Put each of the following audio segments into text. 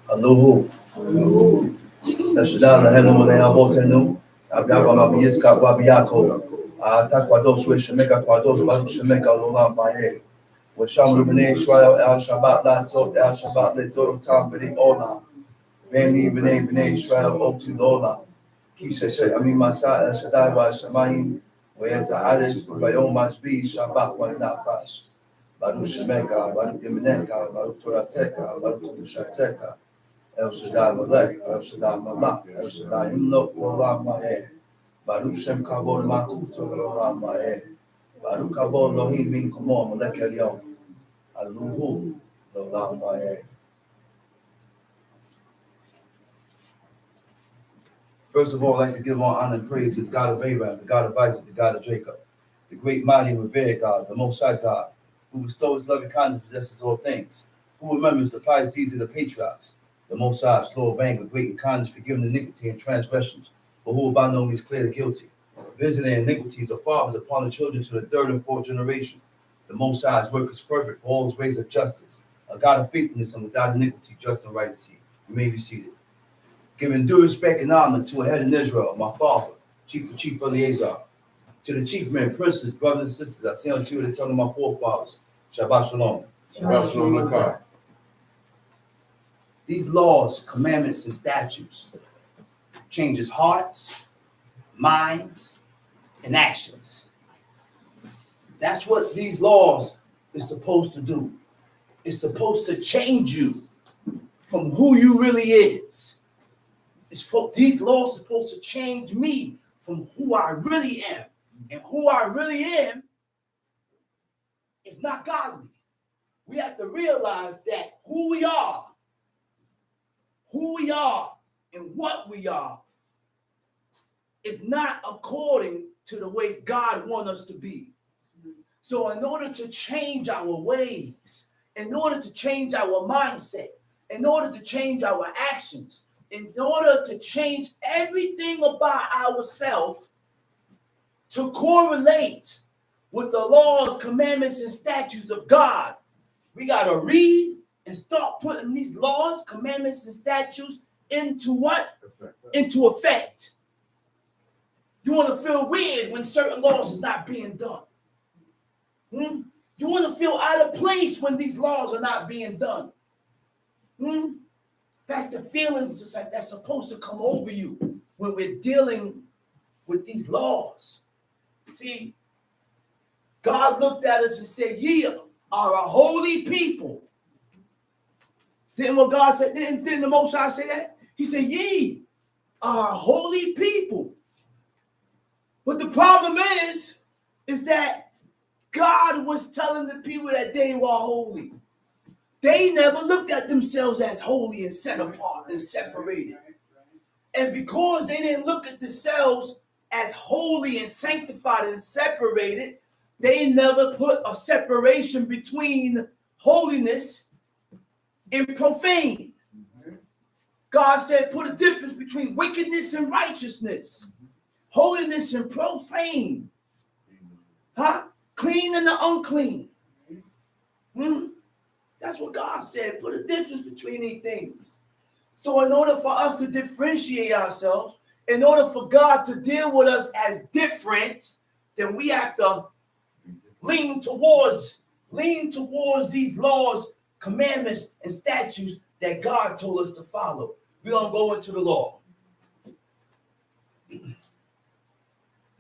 Aluhu. Eshadal Helen Mole Abotenu. Abiyama Biska Wabiako. Takwados with Shemeka Kwados, Baru Shemeka Lolam Baye. With Shamu Bene Israel El Shabbat Lasot El Shabbat Letoro Tam Bene Ola. Bene Bene Israel Oti Lola. Kisha Ami Masa El Shaddai Wa Shamayim. Wayeta Ades Bayom Majbi Shabbat Wa Nafash. Baru Shemeka, Baru Imeneka, Baru Torateka, Baru Kushateka. El Shaddai Malek, El Shaddai Malak, El Shaddai Imlok Olam Ma'eh. Baruch Shem Kavod Malkuto Olam Ma'eh. Baruch Kavod Lohim Min Kumo Malek Elyon. Aluhu Olam Ma'eh. First of all, I'd like to give all honor and praise to the God of Abraham, the God of Isaac, the God of Jacob, the great, mighty, revered God, the Most High God, who bestows loving kindness, possesses all things, who remembers the pious deeds of the patriarchs, the Most High, slow of anger, great in kindness, forgiving iniquity and transgressions, but who will by no means clear the guilty, visiting iniquities of fathers upon the children to the third and fourth generation. The Most High's work is perfect for all his ways of justice, a God of faithfulness and without iniquity, just and right to see. You may be seated. Giving due respect and honor to a head in Israel, my father, Chief Eleazar, to the chief men, princes, brothers and sisters, I say unto you the tongue of my forefathers, Shabbat Shalom. Shabbat Shalom Lakar. These laws, commandments, and statutes changes hearts, minds, and actions. That's what these laws is supposed to do. It's supposed to change you from who you really is. These laws are supposed to change me from who I really am. And who I really am is not godly. We have to realize that who we are, and what we are is not according to the way God wants us to be. So in order to change our ways, in order to change our mindset, in order to change our actions, in order to change everything about ourselves to correlate with the laws, commandments, and statutes of God, we got to read and start putting these laws, commandments, and statutes into what? Into effect. You want to feel weird when certain laws is not being done. You want to feel out of place when these laws are not being done. That's the feelings that's supposed to come over you when we're dealing with these laws. See, God looked at us and said, ye are a holy people. Didn't what God said? Didn't the Most High say that? He said, ye are a holy people. But the problem is that God was telling the people that they were holy. They never looked at themselves as holy and set apart and separated. And because they didn't look at themselves as holy and sanctified and separated, they never put a separation between holiness and profane. God said, put a difference between wickedness and righteousness, holiness and profane, clean and the unclean. That's what God said. Put a difference between these things. So in order for us to differentiate ourselves, in order for God to deal with us as different, then we have to lean towards these laws, commandments, and statutes that God told us to follow. We're going to go into the law.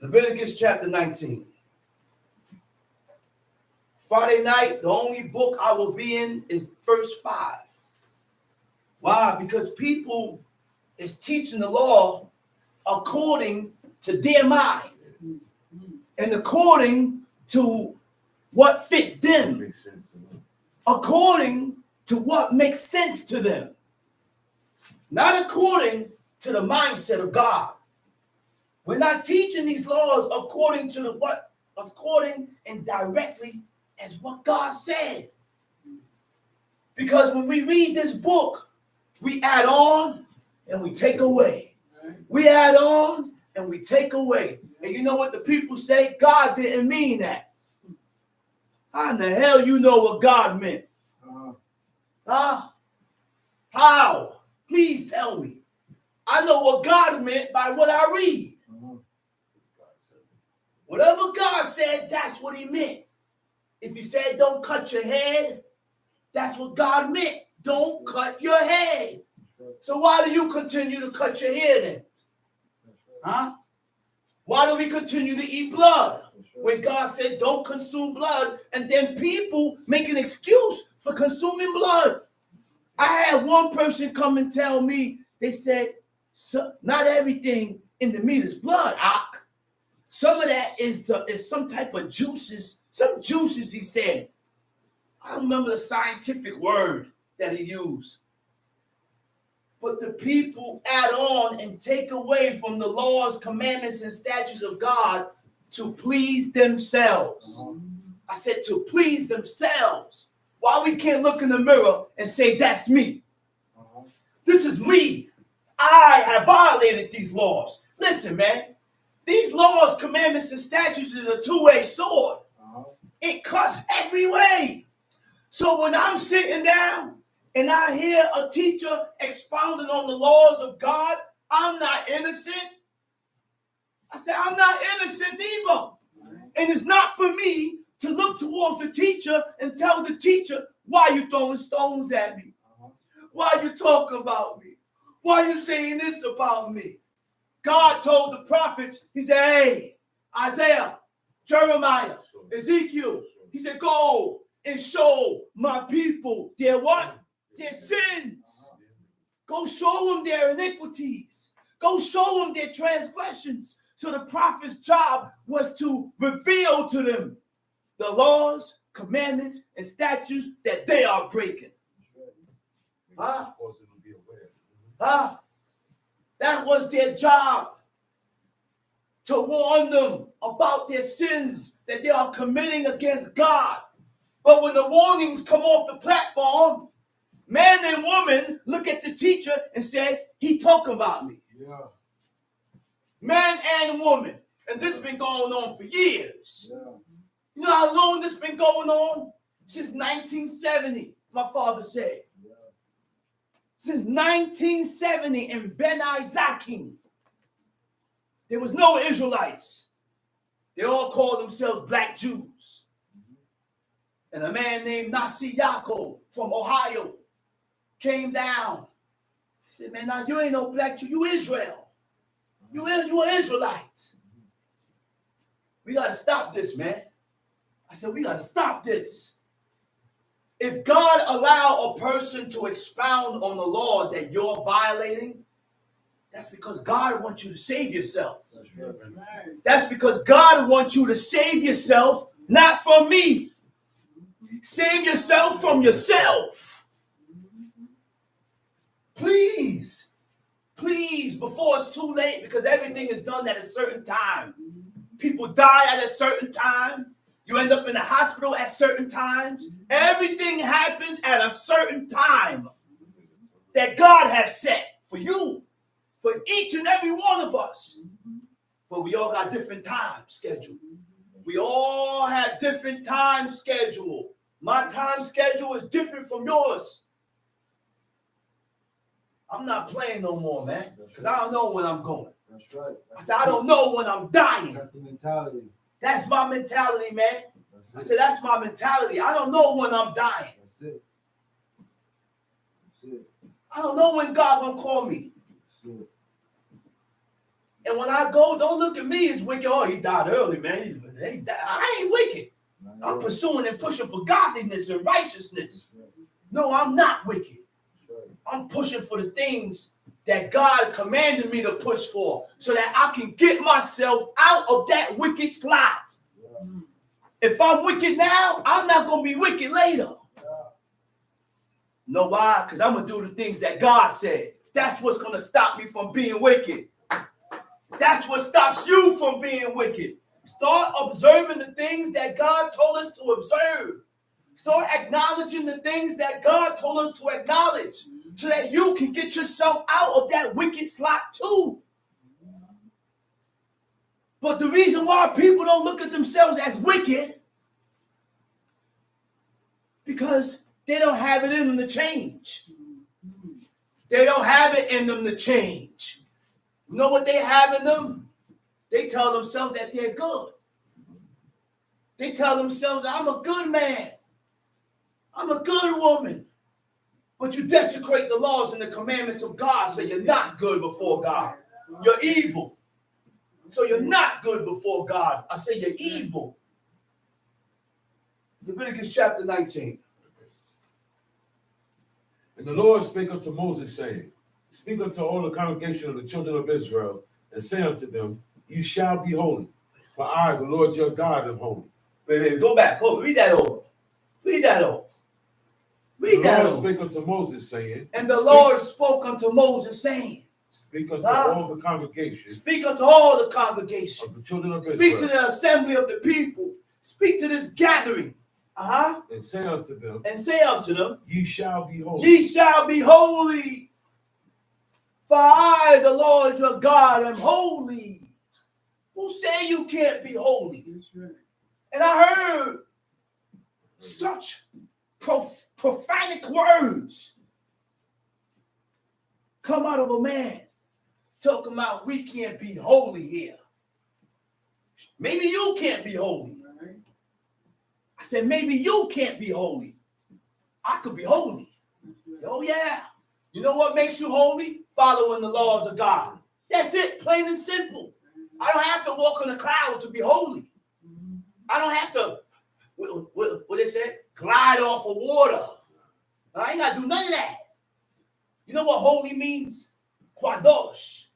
Leviticus chapter 19. Friday night, the only book I will be in is verse 5. Why? Because people is teaching the law according to their mind and according to what fits them, according to what makes sense to them, not according to the mindset of God. We're not teaching these laws according and directly as what God said. Because when we read this book, we add on and we take away. We add on and we take away. And you know what the people say? God didn't mean that. How in the hell you know what God meant? How? I know what God meant by what I read. Whatever God said, that's what he meant. If he said don't cut your head, that's what God meant. Don't cut your head. So why do you continue to cut your hair then? Huh? Why do we continue to eat blood when God said don't consume blood, and then people make an excuse for consuming blood? I had one person come and tell me, they said, not everything in the meat is blood. Some of that is some type of juices, some juices, he said. I don't remember the scientific word that he used. But the people add on and take away from the laws, commandments, and statutes of God to please themselves. I said to please themselves. Why we can't look in the mirror and say, that's me. This is me. I have violated these laws. Listen, man. These laws, commandments, and statutes is a two-way sword. It cuts every way. So when I'm sitting down and I hear a teacher expounding on the laws of God, I'm not innocent. I say, I'm not innocent either. And it's not for me to look towards the teacher and tell the teacher, why you throwing stones at me? Why you talking about me? Why you saying this about me? God told the prophets, he said, hey, Isaiah, Jeremiah, Ezekiel, he said, go and show my people their what? Their sins. Go show them their iniquities. Go show them their transgressions. So the prophet's job was to reveal to them the laws, commandments, and statutes that they are breaking. Huh? Huh? That was their job, to warn them about their sins that they are committing against God. But when the warnings come off the platform, man and woman look at the teacher and say, he talking about me. Yeah. Man and woman. And this has been going on for years. Yeah. You know how long this has been going on? Since 1970, my father said. Yeah. Since 1970 in Benai Zakim, there was no Israelites. They all called themselves black Jews. And a man named Nasi Yaakov from Ohio came down. He said, man, now you ain't no black Jew, you Israel. You are Israelites. We got to stop this, man. I said, we got to stop this. If God allow a person to expound on the law that you're violating, that's because God wants you to save yourself. That's because God wants you to save yourself, not from me. Save yourself from yourself. Please, before it's too late, because everything is done at a certain time. People die at a certain time. You end up in the hospital at certain times. Everything happens at a certain time that God has set for you, for each and every one of us. But we all got different time schedule. We all have different time schedule. My time schedule is different from yours. I'm not playing no more, man, because I don't know when I'm going. That's right. I said, I don't know when I'm dying. That's the mentality. That's my mentality, man. I said, that's my mentality. I don't know when I'm dying. That's it. That's it. I don't know when God gonna call me. That's it. And when I go, don't look at me as wicked. Oh, he died early, man. He died. I ain't wicked. I'm pursuing and pushing for godliness and righteousness. No, I'm not wicked. I'm pushing for the things that God commanded me to push for so that I can get myself out of that wicked slot. If I'm wicked now, I'm not going to be wicked later. Know why? Because I'm going to do the things that God said. That's what's going to stop me from being wicked. That's what stops you from being wicked. Start observing the things that God told us to observe. Start acknowledging the things that God told us to acknowledge so that you can get yourself out of that wicked slot too. But the reason why people don't look at themselves as wicked, because they don't have it in them to change. They don't have it in them to change. You know what they have in them? They tell themselves that they're good. They tell themselves, I'm a good man. I'm a good woman. But you desecrate the laws and the commandments of God, so you're not good before God. You're evil. So you're not good before God. I say you're evil. Leviticus chapter 19. And the Lord spake unto Moses, saying, Speak unto all the congregation of the children of Israel, and say unto them, You shall be holy, for I, the Lord your God, am holy. Wait, go back. Read that over. Read that over. The Lord spake unto Moses, saying, And the Lord spoke unto Moses, saying, Speak unto all the congregation. Speak unto all the congregation. Of the children of Israel. Speak to the assembly of the people. Speak to this gathering. And say unto them. And say unto them. Ye shall be holy. Ye shall be holy. For I, the Lord your God, am holy. Who say you can't be holy? And I heard such prophanic words come out of a man talking about we can't be holy here. Maybe you can't be holy. I said, maybe you can't be holy. I could be holy. Oh, yeah. You know what makes you holy? Following the laws of God. That's it, plain and simple. I don't have to walk on a cloud to be holy. I don't have to, what they say, glide off of water. I ain't got to do none of that. You know what holy means? Kwadosh.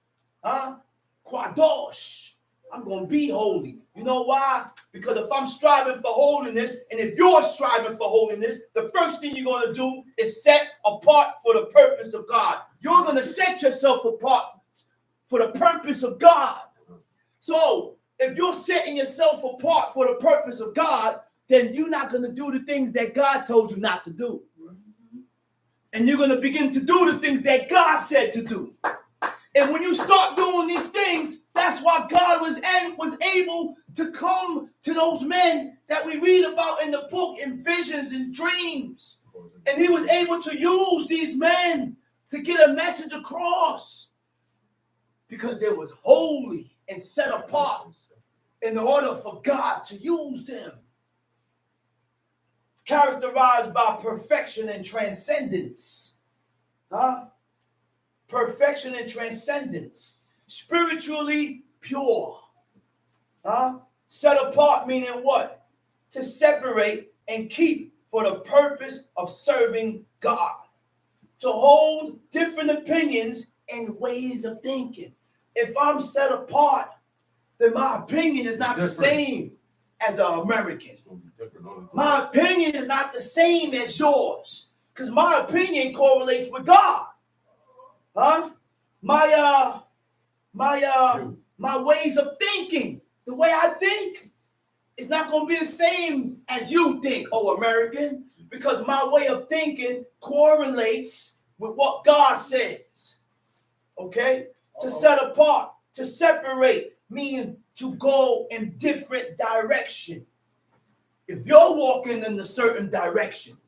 Kwadosh. I'm going to be holy. You know why? Because if I'm striving for holiness, and if you're striving for holiness, the first thing you're going to do is set apart for the purpose of God. You're going to set yourself apart for the purpose of God. So if you're setting yourself apart for the purpose of God, then you're not going to do the things that God told you not to do. And you're going to begin to do the things that God said to do. And when you start doing these things, that's why God was able to come to those men that we read about in the book in visions and dreams. And he was able to use these men to get a message across because they was holy and set apart in order for God to use them. Characterized by perfection and transcendence. Perfection and transcendence. Spiritually pure. Set apart meaning what? To separate and keep for the purpose of serving God. To hold different opinions and ways of thinking. If I'm set apart, then my opinion is not the same as an American. My opinion is not the same as yours. Because my opinion correlates with God. My ways of thinking, the way I think, is not going to be the same as you think, oh American, because my way of thinking correlates with what God says. Okay? To set apart, to separate means to go in different direction. If you're walking in a certain direction,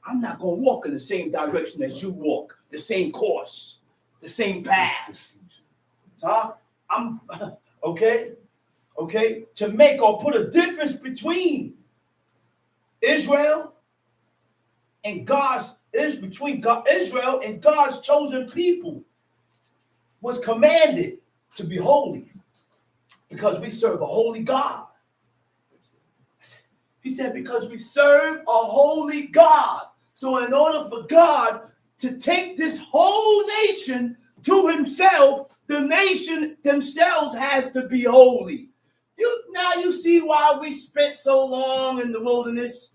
I'm not going to walk in the same direction as you walk, the same course, the same path. I'm okay, to make or put a difference between Israel and Israel and God's chosen people was commanded to be holy because we serve a holy God. He said, because we serve a holy God. So in order for God to take this whole nation to himself, the nation themselves has to be holy. Now you see why we spent so long in the wilderness.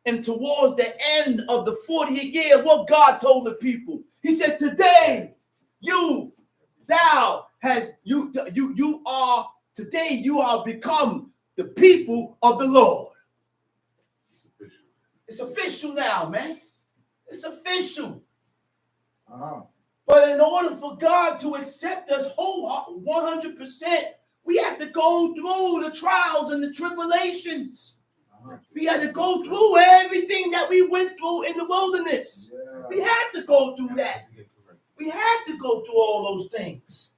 And towards the end of the 40th year, what God told the people, he said, today you are become the people of the Lord. It's official now, man. It's official. But in order for God to accept us whole 100%, we have to go through the trials and the tribulations. We had to go through everything that we went through in the wilderness. We had to go through that. We had to go through all those things.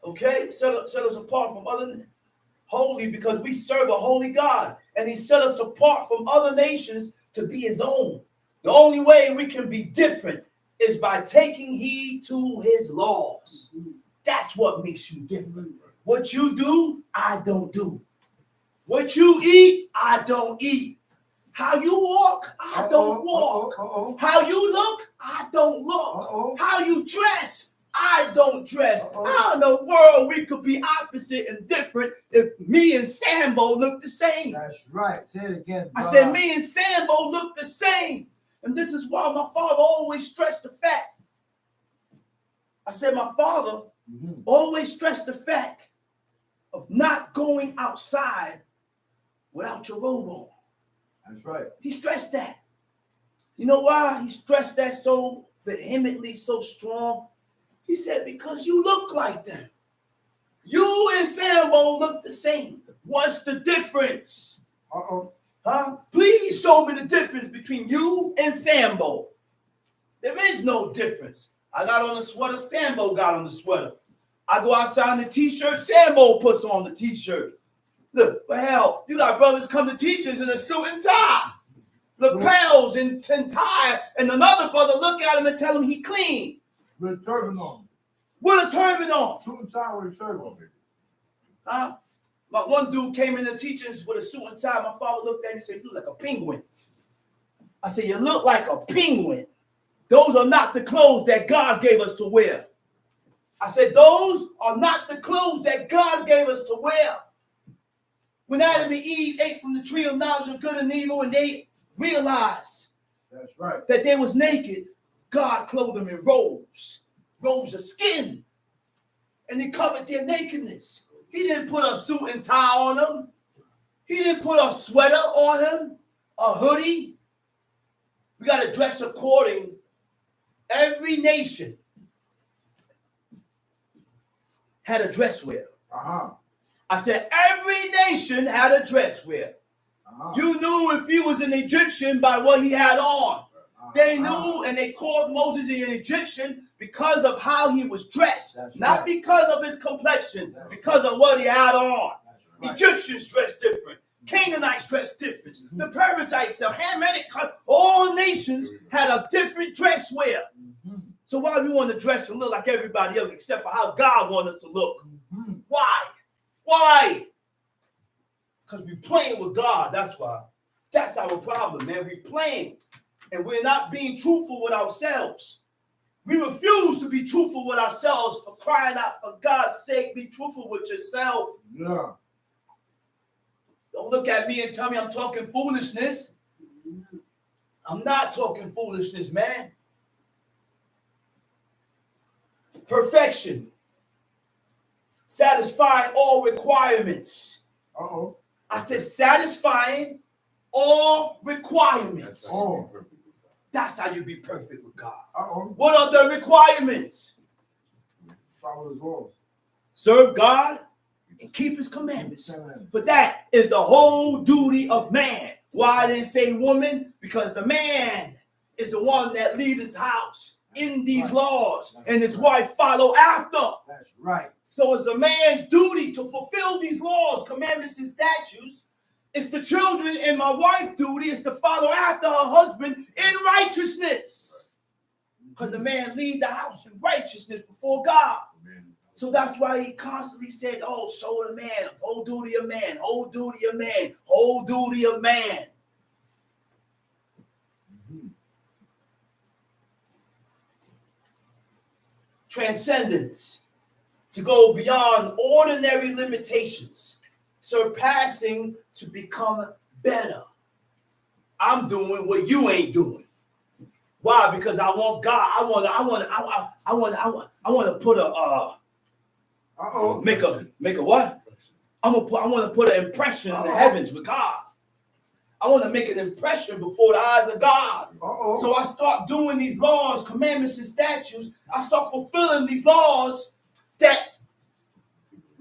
Okay? Set us apart from other holy because we serve a holy God. And he set us apart from other nations to be his own. The only way we can be different is by taking heed to his laws. That's what makes you different. What you do, I don't do. What you eat, I don't eat. How you walk, I don't walk. How you look, I don't look. How you dress, I don't dress. How in the world we could be opposite and different if me and Sambo look the same? That's right. Say it again. I said me and Sambo look the same. And this is why my father always stressed the fact. I said my father always stressed the fact of not going outside without your robe on. That's right. He stressed that. You know why he stressed that so vehemently, so strong? He said, because you look like them. You and Sambo look the same. What's the difference? Huh? Please show me the difference between you and Sambo. There is no difference. I got on the sweater, Sambo got on the sweater. I go outside in the t-shirt, Sambo puts on the t-shirt. Look, but hell, you got brothers come to teachers in a suit and tie. Lapels and tie, and another brother look at him and tell him he clean. With a turban on. With a turban on. Suit and tie with a turban on. Huh? My one dude came in the teachers with a suit and tie. My father looked at me and said, you look like a penguin. I said, you look like a penguin. Those are not the clothes that God gave us to wear. I said, those are not the clothes that God gave us to wear. When Adam and Eve ate from the tree of knowledge of good and evil and they realized That's right. that they was naked, God clothed them in robes of skin. And he covered their nakedness. He didn't put a suit and tie on them. He didn't put a sweater on him, a hoodie. We got to dress according. Every nation had a dress wear. I said every nation had a dress wear. You knew if he was an Egyptian by what he had on. They knew, and they called Moses an Egyptian because of how he was dressed. Not because of his complexion, because of what he had on. Egyptians dressed different. Canaanites dressed different. The Perizzites, the Hamitic, all nations had a different dress wear. So why do we want to dress and look like everybody else except for how God wants us to look? Why? Why? Because we playing with God. That's why. That's our problem, man. We playing. And we're not being truthful with ourselves. We refuse to be truthful with ourselves. For crying out, for God's sake, be truthful with yourself. Yeah. Don't look at me and tell me I'm talking foolishness. I'm not talking foolishness, man. Perfection. Satisfying all requirements. I said satisfying all requirements. That's how you be perfect with God. What are the requirements? Follow his laws. Serve God and keep his commandments. But that is the whole duty of man. Why I didn't say woman? Because the man is the one that leads his house in these laws, and his wife follow after. That's right. So it's a man's duty to fulfill these laws, commandments, and statutes. It's the children and my wife's duty is to follow after her husband in righteousness. Because the man lead the house in righteousness before God. So that's why he constantly said, oh, show the man, whole duty of man, whole duty of man, whole duty of man. Transcendence, to go beyond ordinary limitations, surpassing to become better. I'm doing what you ain't doing. Why? Because I want God. I want to put make a what? I want to put an impression in the heavens with God. I want to make an impression before the eyes of God. So I start doing these laws, commandments, and statutes. I start fulfilling these laws that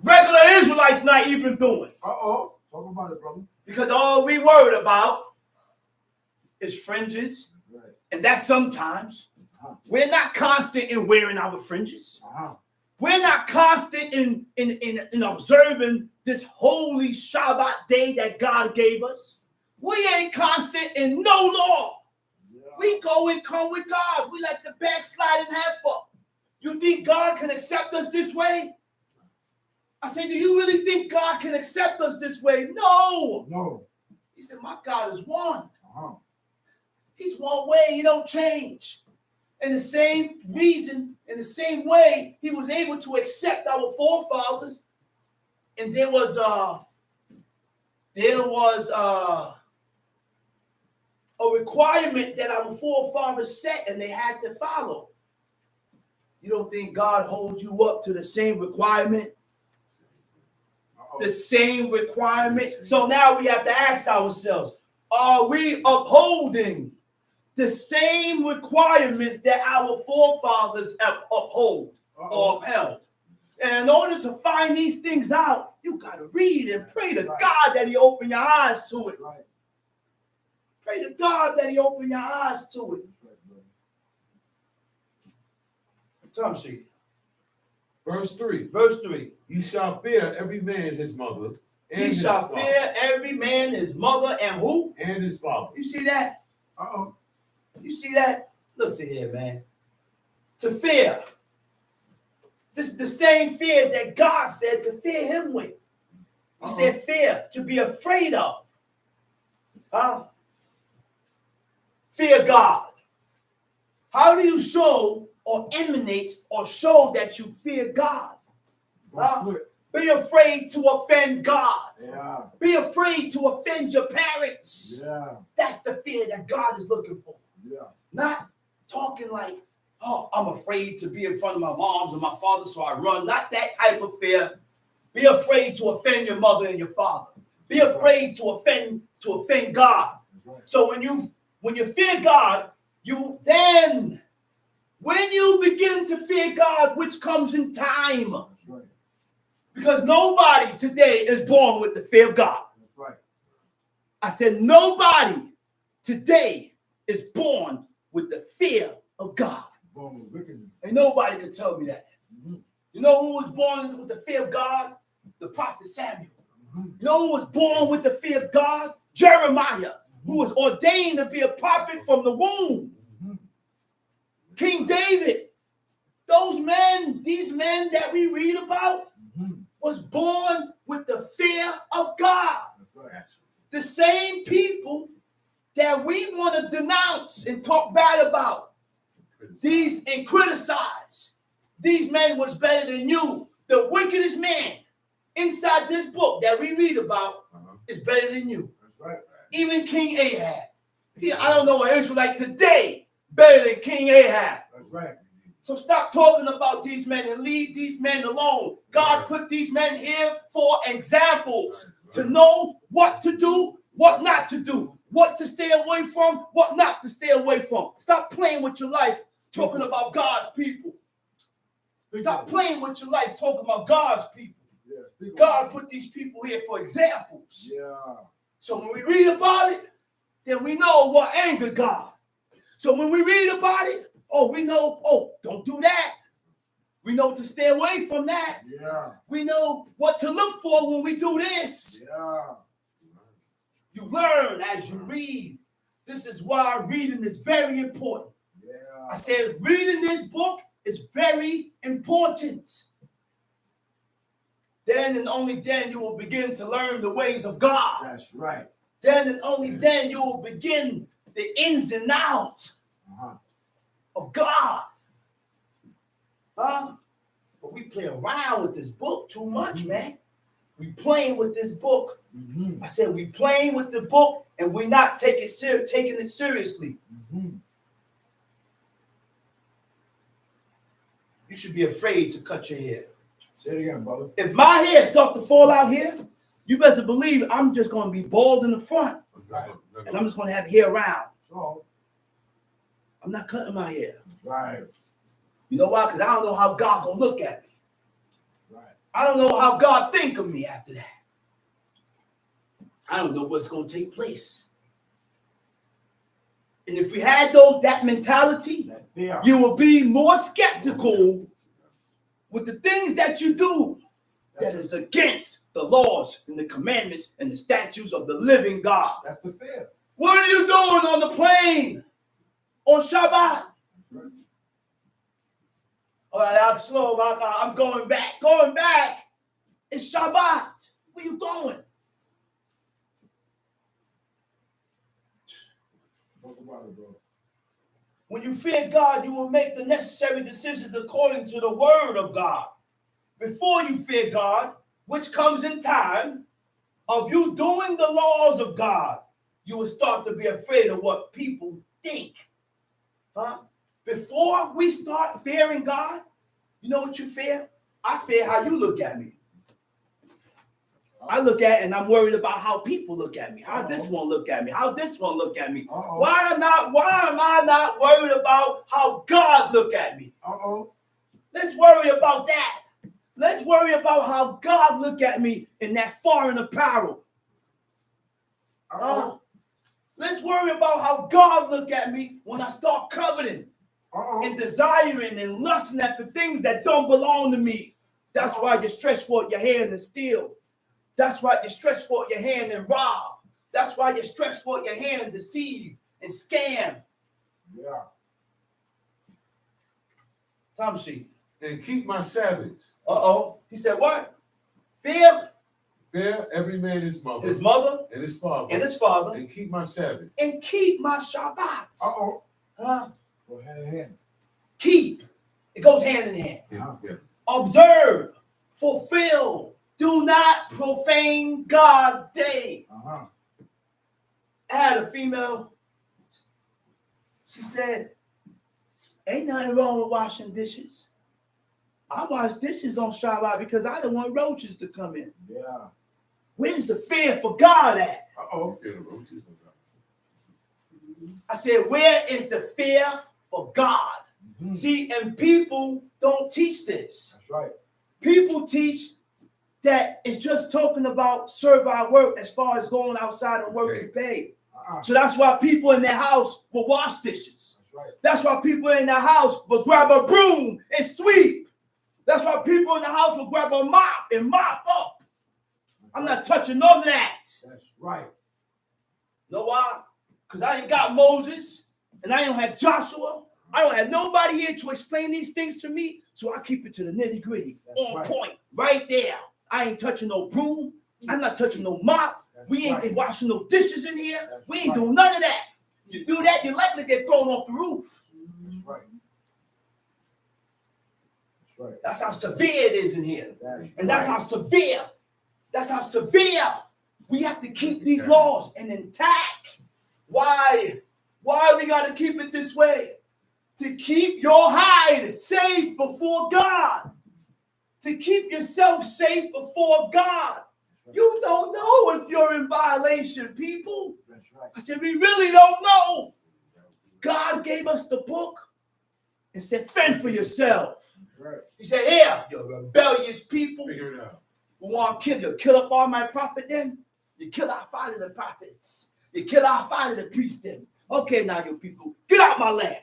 regular Israelites not even doing. Talk about it, brother. Because all we worried about is fringes. And that's sometimes. We're not constant in wearing our fringes. we're not constant in observing this holy Shabbat day that God gave us. We ain't constant in no law. Yeah. We go and come with God. We like the backsliding heifer. You think God can accept us this way? I say, do you really think God can accept us this way? No. No. He said, my God is one. Uh-huh. He's one way. He don't change. And the same reason, in the same way, he was able to accept our forefathers. And there was a requirement that our forefathers set and they had to follow. You don't think God holds you up to the same requirement? The same requirement. So now we have to ask ourselves, are we upholding the same requirements that our forefathers have upheld or upheld? And in order to find these things out, you got to read and pray to God that he open your eyes to it. Right. Pray to God that he open your eyes to it. Tom sheet. Verse 3. Verse 3. You shall fear every man his mother and He his shall father. fear every man his mother and who? And his father. You see that? Uh-oh. You see that? Listen here, man. To fear. This is the same fear that God said to fear him with. He said fear, to be afraid of. Huh? Fear God. How do you show or emanate or show that you fear God? Huh? Be afraid to offend God. Yeah. Be afraid to offend your parents. Yeah. That's the fear that God is looking for. Yeah. Not talking like, oh, I'm afraid to be in front of my moms and my father, so I run. Not that type of fear. Be afraid to offend your mother and your father. Be afraid to offend God. Right. So when you fear God, when you begin to fear God, which comes in time. That's right. Because nobody today is born with the fear of God. That's right. I said nobody today is born with the fear of God. Born with wickedness. And nobody can tell me that. Mm-hmm. You know who was born with the fear of God? The prophet Samuel. Mm-hmm. You know who was born with the fear of God? Jeremiah, who was ordained to be a prophet from the womb. Mm-hmm. King David. These men that we read about was born with the fear of God. That's right. The same people that we want to denounce and talk bad about. These and criticize. These men was better than you. The wickedest man inside this book that we read about is better than you. That's right. Even King Ahab. I don't know an Israelite today better than King Ahab. That's right. So stop talking about these men and leave these men alone. God put these men here for examples to know what to do, what not to do, what to stay away from, what not to stay away from. Stop playing with your life talking about God's people. Stop playing with your life talking about God's people. Yeah, God put these people here for examples. Yeah. So when we read about it, then we know what angered God. So when we read about it, we know, don't do that. We know to stay away from that. Yeah. We know what to look for when we do this. Yeah. You learn as you read. This is why reading is very important. Yeah. I said reading this book is very important. Then and only then you will begin to learn the ways of God. That's right. Then and only then you will begin the ins and outs of God. But we play around with this book too much, man. We playing with this book. I said we playing with the book and we're not taking it seriously. You should be afraid to cut your hair. Say it again, brother. If my hair starts to fall out here, you better believe I'm just going to be bald in the front. And I'm just going to have hair around. So, I'm not cutting my hair. right. You know why? Because I don't know how God going to look at me. Right. I don't know how God think of me after that. I don't know what's going to take place. And if we had that mentality, Yeah. you will be more skeptical with the things that you do that is against the laws and the commandments and the statutes of the living God. That's the fear. What are you doing on the plane on Shabbat? All right, I'm slow. I'm going back. Going back. It's Shabbat. Where you going? Talk about it, bro. When you fear God, you will make the necessary decisions according to the word of God. Before you fear God, which comes in time of you doing the laws of God, you will start to be afraid of what people think. Huh? Before we start fearing God, you know what you fear? I fear how you look at me. I look at it and I'm worried about how people look at me. How this one look at me. How this one look at me. Why am I not worried about how God look at me? Let's worry about that. Let's worry about how God look at me in that foreign apparel. Let's worry about how God look at me when I start coveting and desiring and lusting after things that don't belong to me. That's why you stretch forth your hand and steal. That's why you stretch forth your hand and rob. That's why you stretch forth your hand and deceive and scam. Yeah. Time sheet. And keep my Sabbaths. He said what? Fear every man his mother. His mother and his father. and his father. And keep my Sabbaths. And keep my Shabbats. Go hand in hand. Keep. It goes hand in hand. Yeah. Observe. Fulfill. Do not profane God's day. I had a female. She said, ain't nothing wrong with washing dishes. I wash dishes on Shabbat because I don't want roaches to come in. Yeah. Where's the fear for God at? I said, where is the fear for God? See, and people don't teach this. That's right. People teach that it's just talking about serve our work as far as going outside and work and pay. So that's why people in their house will wash dishes. That's right. That's why people in their house will grab a broom and sweep. That's why people in the house will grab a mop and mop up. I'm not touching none of that. That's right. Know why? Because I ain't got Moses and I don't have Joshua. I don't have nobody here to explain these things to me. So I keep it to the nitty gritty. On point. Right there. I ain't touching no broom. I'm not touching no mop. We ain't washing no dishes in here. We ain't doing none of that. You do that, you're likely to get thrown off the roof. That's right. That's right. That's how severe it is in here. That's how severe. That's how severe we have to keep these laws and intact. Why? Why we got to keep it this way? To keep your hide safe before God. To keep yourself safe before God. You don't know if you're in violation, people. That's right. I said, we really don't know. God gave us the book and said, fend for yourself. Right. He said, here, you rebellious people Figure it out. who want to kill you. Kill up all my prophet then. You kill our father the prophets. You kill our father the priest then. Okay, now you people, get out my land.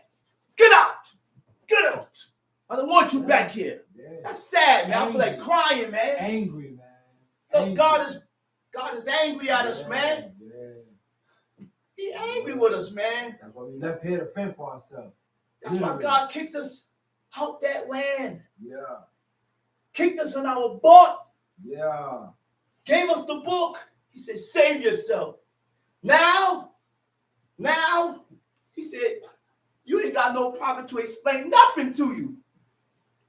Get out. Get out. I don't want you back here. Yeah. That's sad, man. I feel like crying, man. Angry, man. Look, God is angry at us, man. Yeah. He angry with us, man. That's why we left here to fend for ourselves. That's why God kicked us out that land. Yeah. Kicked us on our butt. Yeah. Gave us the book. He said, save yourself. Now, he said, you ain't got no prophet to explain nothing to you.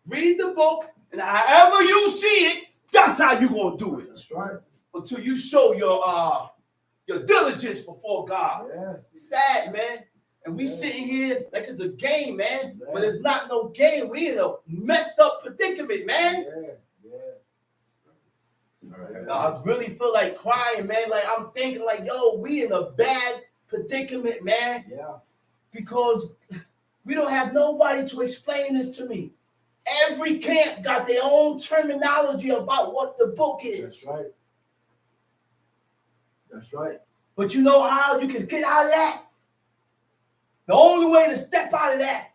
Read the book, and however you see it, that's how you're going to do it. That's right. Until you show your diligence before God. Yeah. Sad, man. And we sitting here like it's a game, man. But it's not no game. We in a messed up predicament, man. I really feel like crying, man. Like I'm thinking like, yo, we in a bad predicament, man. Yeah. Because we don't have nobody to explain this to me. Every camp got their own terminology about what the book is. That's right. That's right. But you know how you can get out of that? The only way to step out of that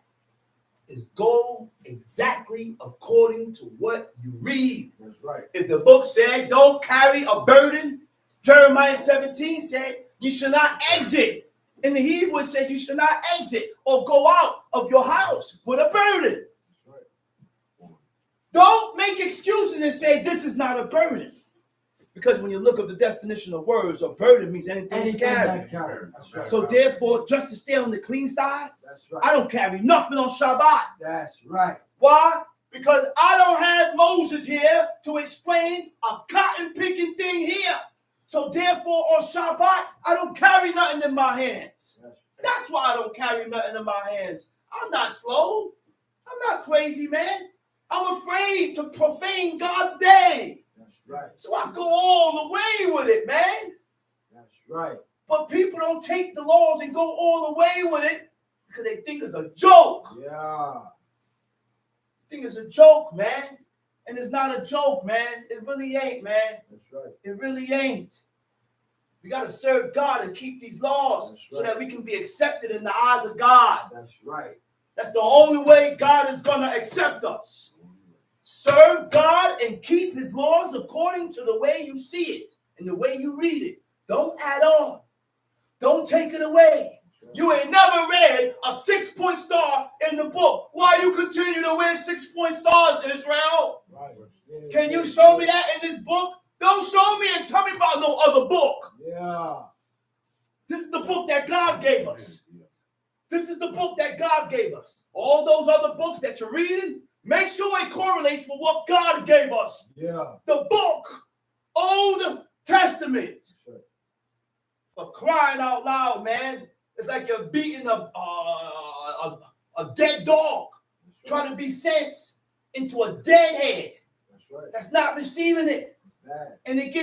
is go exactly according to what you read. That's right. If the book said don't carry a burden, Jeremiah 17 said you should not exit. In the Hebrew it said you should not exit or go out of your house with a burden. That's right. Don't make excuses and say this is not a burden. Because when you look up the definition of words, a burden means anything is carried. That's carried. That's right. So therefore, just to stay on the clean side, That's right. I don't carry nothing on Shabbat. That's right. Why? Because I don't have Moses here to explain a cotton picking thing here. So therefore, on Shabbat, I don't carry nothing in my hands. That's why I don't carry nothing in my hands. I'm not slow. I'm not crazy, man. I'm afraid to profane God's day. That's right. So I go all the way with it, man. That's right. But people don't take the laws and go all the way with it because they think it's a joke. Yeah. Think it's a joke, man. And it's not a joke, man. It really ain't, man. That's right. It really ain't. We got to serve God and keep these laws That's so right. that we can be accepted in the eyes of God. That's right. That's the only way God is going to accept us. Serve God and keep his laws according to the way you see it and the way you read it. Don't add on. Don't take it away. You ain't never read a 6-point star in the book. Why you continue to wear 6-point stars, Israel? Right. Yeah. Can you show me that in this book? Don't show me and tell me about no other book. Yeah. This is the book that God gave us. This is the book that God gave us. All those other books that you're reading, make sure it correlates with what God gave us. Yeah. The book, Old Testament. Sure. For crying out loud, man. It's like you're beating a dead dog, trying to be sent into a dead head. That's right. That's not receiving it. Bad. And it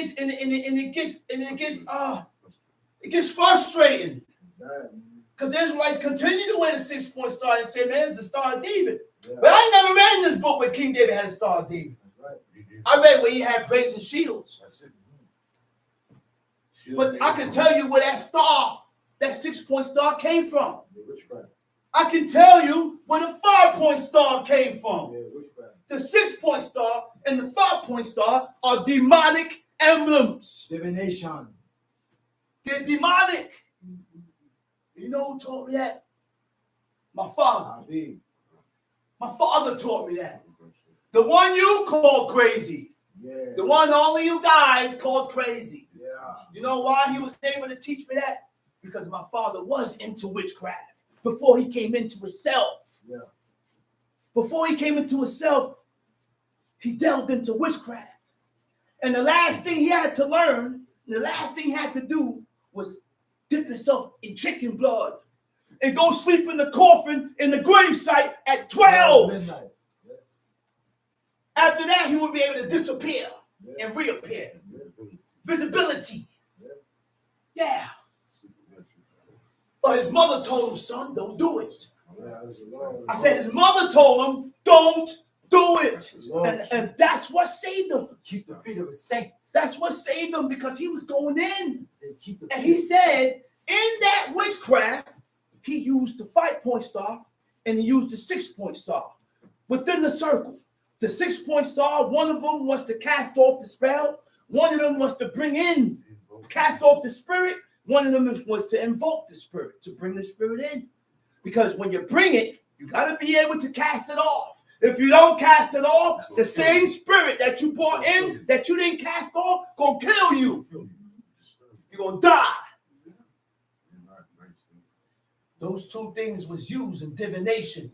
gets frustrating. Bad. Because the Israelites continue to wear the 6-point star and say, man, it's the Star of David. Yeah. But I ain't never read in this book where King David had a Star of David. That's right. I read where he had brazen shields. That's it. But I can tell you where that star, that 6-point star came from. Yeah, witchcraft. I can tell you where the 5-point star came from. Yeah, witchcraft. The 6-point star and the 5-point star are demonic emblems. Divination. They're demonic. You know who taught me that? My father. Abi. My father taught me that. The one you call crazy. Yeah. The one only you guys called crazy. Yeah. You know why he was able to teach me that? Because my father was into witchcraft before he came into himself. Yeah. Before he came into himself, he delved into witchcraft. And the last thing he had to learn, the last thing he had to do was dip himself in chicken blood and go sleep in the coffin in the gravesite at 12. Midnight. Yeah. After that, he would be able to disappear Yeah. and reappear. Yeah. Visibility. Yeah. Yeah. But his mother told him, son, don't do it. Yeah, that's a long- I said his mother told him, don't do it. Long- And that's what saved him. Keep the feet of a saint. That's what saved him because he was going in. Say, keep the And feet he said, in that witchcraft, he used the 5-point star and he used the 6-point star. Within the circle, the 6-point star, one of them was to cast off the spell. One of them was to bring in, cast off the spirit. One of them was to invoke the spirit, to bring the spirit in. Because when you bring it, you got to be able to cast it off. If you don't cast it off, the same spirit that you brought in, that you didn't cast off, gonna kill you. You're gonna die. Those two things was used in divination.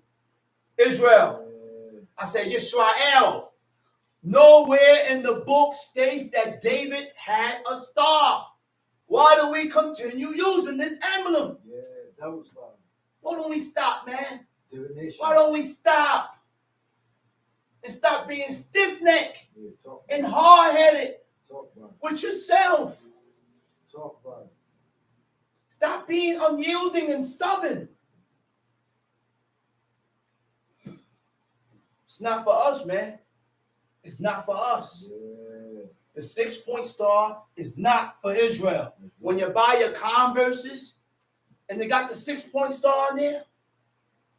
Israel. I said, Yisrael. Nowhere in the book states that David had a star. Why do we continue using this emblem? Yeah, that was fine. Why don't we stop, man? Divination. Why don't we stop? And stop being stiff-necked Yeah, talk and about hard-headed it. Talk about with yourself. it. Talk about it. Stop being unyielding and stubborn. It's not for us, man. It's not for us. Yeah. The 6-point star is not for Israel. When you buy your Converses and they got the 6-point star in there,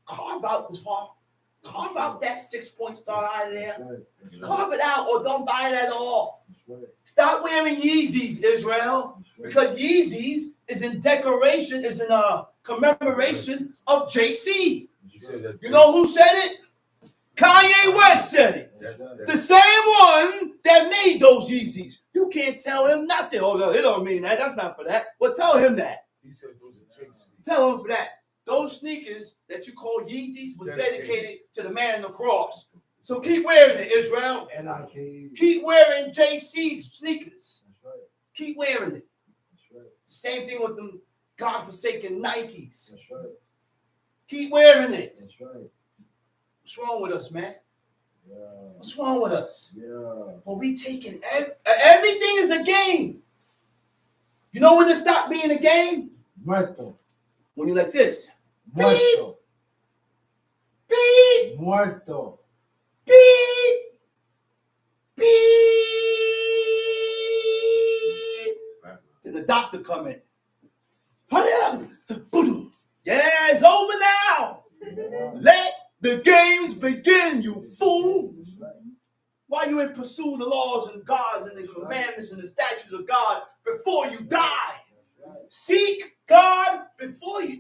carve out this part. Carve out that 6-point star out of there. That's right. That's right. Carve it out or don't buy it at all. That's right. Stop wearing Yeezys, Israel, That's right. because Yeezys is in decoration, is in a commemoration of JC. You said that. You know who said it? Kanye West said it. The same one that made those Yeezys. You can't tell him nothing. Oh, no, it don't mean that. That's not for that. Well, tell him that. He said those are JC. Tell him for that. Those sneakers that you call Yeezys was dedicated to the man on the cross. So keep wearing it, Israel. NIK. Keep wearing JC's sneakers. That's right. Keep wearing it. That's right. The same thing with them God-forsaken Nikes. That's right. Keep wearing it. That's right. What's wrong with us, man? Yeah. What's wrong with us? Yeah. But we taking everything is a game. You know when it stopped being a game? Muerto. When you like this. Muerto. Beep, Muerto. beep, beep. Then the doctor come in. Hurry up. Boom. Yeah, it's over now. Yeah. Let the games begin, you fool. That's right. Why you ain't pursue the laws and gods and the commandments and the statutes of God before you die? That's right. Seek God before the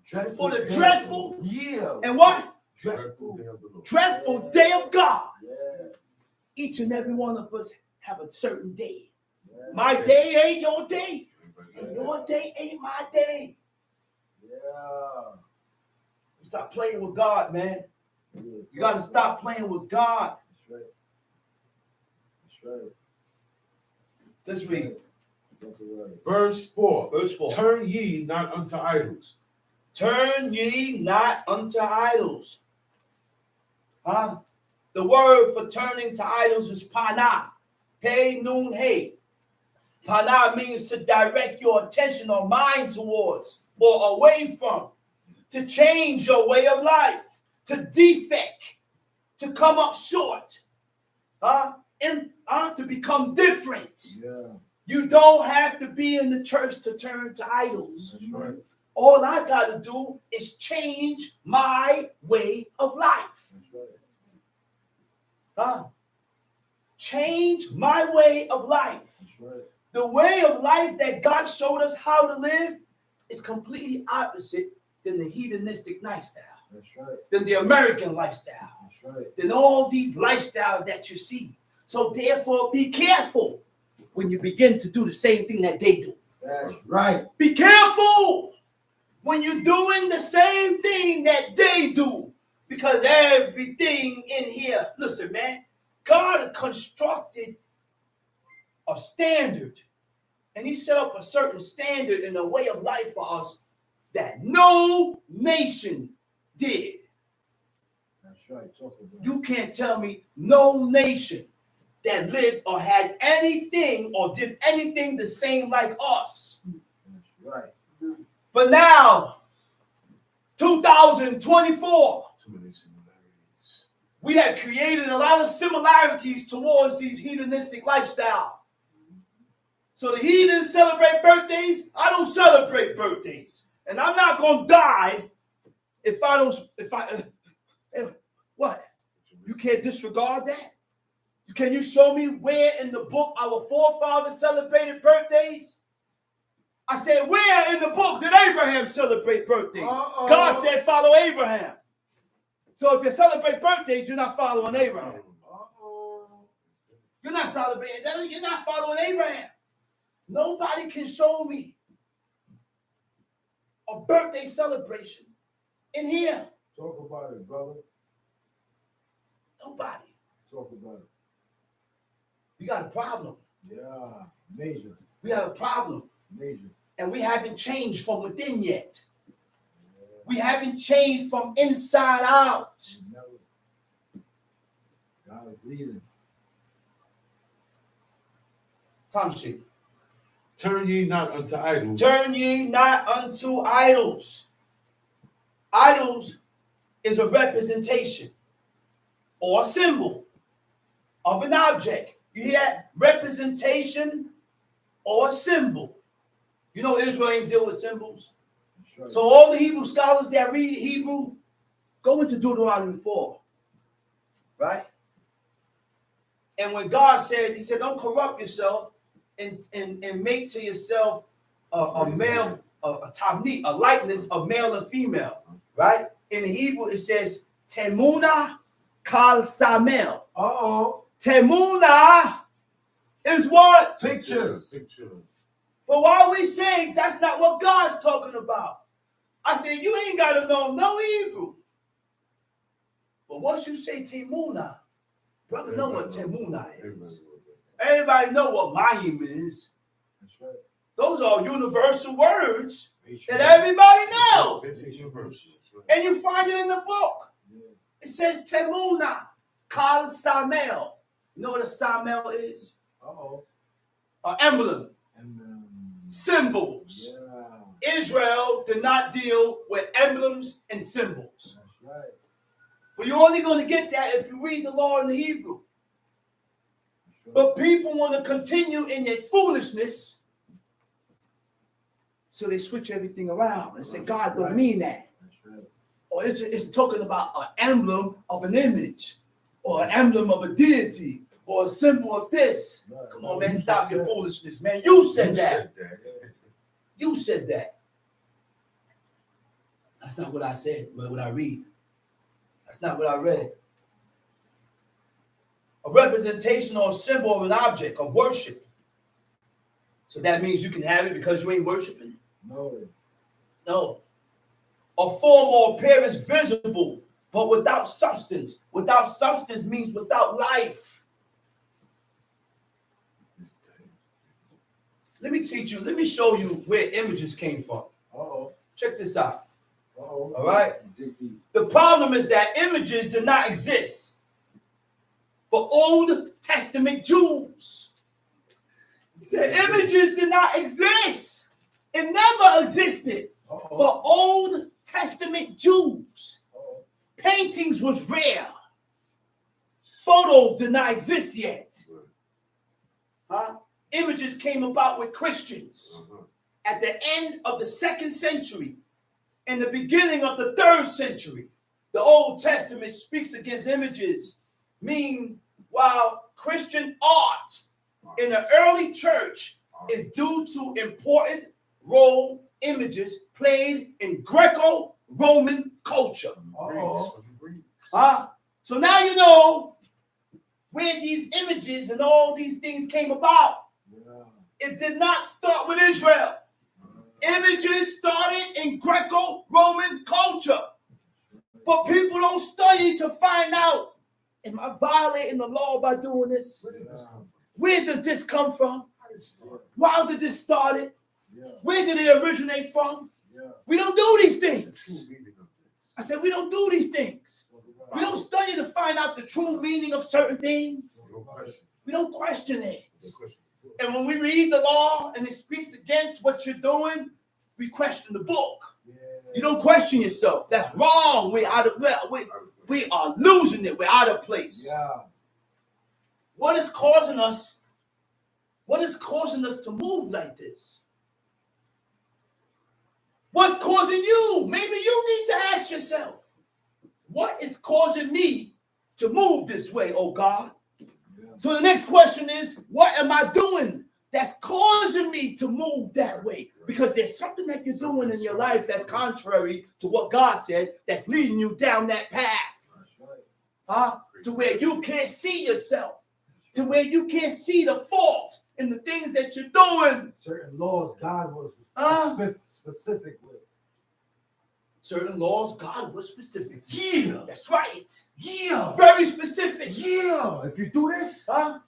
dreadful Yeah. and what? Dreadful day of the Lord. Dreadful day of God. Yeah. Each and every one of us have a certain day. Yeah. My day ain't your day. And your day ain't my day. Yeah. Stop playing with God, man. Yeah. You got to stop playing with God. That's right. That's right. Let's read. That's right. Verse 4. Verse 4. Turn ye not unto idols. Turn ye not unto idols. Huh? The word for turning to idols is pana. Pei nun he. Pana means to direct your attention or mind towards or away from. To change your way of life. To defect. To come up short. And to become different. Yeah. You don't have to be in the church to turn to idols. That's right. All I got to do is change my way of life. That's right. Change my way of life. That's right. The way of life that God showed us how to live is completely opposite than the hedonistic lifestyle, That's right. than the American lifestyle, That's right. than all these lifestyles that you see. So therefore, be careful when you begin to do the same thing that they do. That's right. Be careful when you're doing the same thing that they do. Because everything in here, listen, man, God constructed a standard. And he set up a certain standard in the way of life for us that no nation did. That's right. Talk about You can't tell me no nation that lived or had anything or did anything the same like us. That's right. But now, 2024, Too many similarities. we have created a lot of similarities towards these hedonistic lifestyle. So the heathens celebrate birthdays. I don't celebrate birthdays. And I'm not going to die what? You can't disregard that? Can you show me where in the book our forefathers celebrated birthdays? I said, where in the book did Abraham celebrate birthdays? God said, follow Abraham. So if you celebrate birthdays, you're not following Abraham. You're not celebrating. You're not following Abraham. Nobody can show me a birthday celebration in here. Talk about it, brother. Nobody. Talk about it. We got a problem. Yeah. Major. We have a problem. Major. And we haven't changed from within yet. We haven't changed from inside out. God is leading. Tom sheet. Turn ye not unto idols. Turn ye not unto idols. Idols is a representation or a symbol of an object. You hear that? Representation or a symbol. You know Israel ain't deal with symbols. That's right. So all the Hebrew scholars that read Hebrew, Go into Deuteronomy 4, right? And when God said, he said, don't corrupt yourself and make to yourself a male, a tabnit, a likeness of male and female, right? In Hebrew, it says, temuna kal samel. Uh-oh. Temuna is what? Pictures. But why are we saying that's not what God's talking about? I said, you ain't got to know no Hebrew. But once you say temuna, brother know what temuna is. Everybody know what mayim is. That's right. Those are universal words that everybody know. And you find it in the book. It says temuna kal samel. You know what a samel is? Uh-oh. An emblem. And, Symbols. yeah. Israel did not deal with emblems and symbols. That's right. But you're only going to get that if you read the law in the Hebrew. That's right. But people want to continue in their foolishness, so they switch everything around and say, God don't mean that. That's right. Or it's talking about an emblem of an image, or an emblem of a deity, or a symbol of this. Right. Come on, man, stop your foolishness, man. You said that. You said that. That's not what I said, but what I read. That's not what I read. A representation or a symbol of an object of worship. So that means you can have it because you ain't worshiping it. No. No. A form or appearance visible, but without substance. Without substance means without life. Let me teach you. Let me show you where images came from. Uh-oh. Check this out. Uh-oh. All right. The problem is that images did not exist for Old Testament Jews. He said images did not exist. It never existed for Old Testament Jews. Paintings was rare. Photos did not exist yet. Huh? Images came about with Christians at the end of the 2nd century and the beginning of the 3rd century. The Old Testament speaks against images. Meanwhile, Christian art in the early church is due to important role images played in Greco-Roman culture. So now you know where these images and all these things came about. It did not start with Israel. Images started in Greco-Roman culture. But people don't study to find out, am I violating the law by doing this? Where does this come from? Why did this start it? Where did it originate from? We don't do these things. I said we don't do these things. We don't study to find out the true meaning of certain things. We don't question it. And when we read the law and it speaks against what you're doing, we question the book. You don't question yourself. That's wrong. We are losing it. We're out of place. What is causing us? What is causing us to move like this? What's causing you? Maybe you need to ask yourself, what is causing me to move this way, oh God? So the next question is, what am I doing that's causing me to move that way? Because there's something that you're doing in your life that's contrary to what God said, that's leading you down that path. To where you can't see yourself, to where you can't see the fault in the things that you're doing. Certain laws God was specific with. Certain laws God was specific. Yeah. That's right. Yeah. Very specific. Yeah. If you do this, Yeah.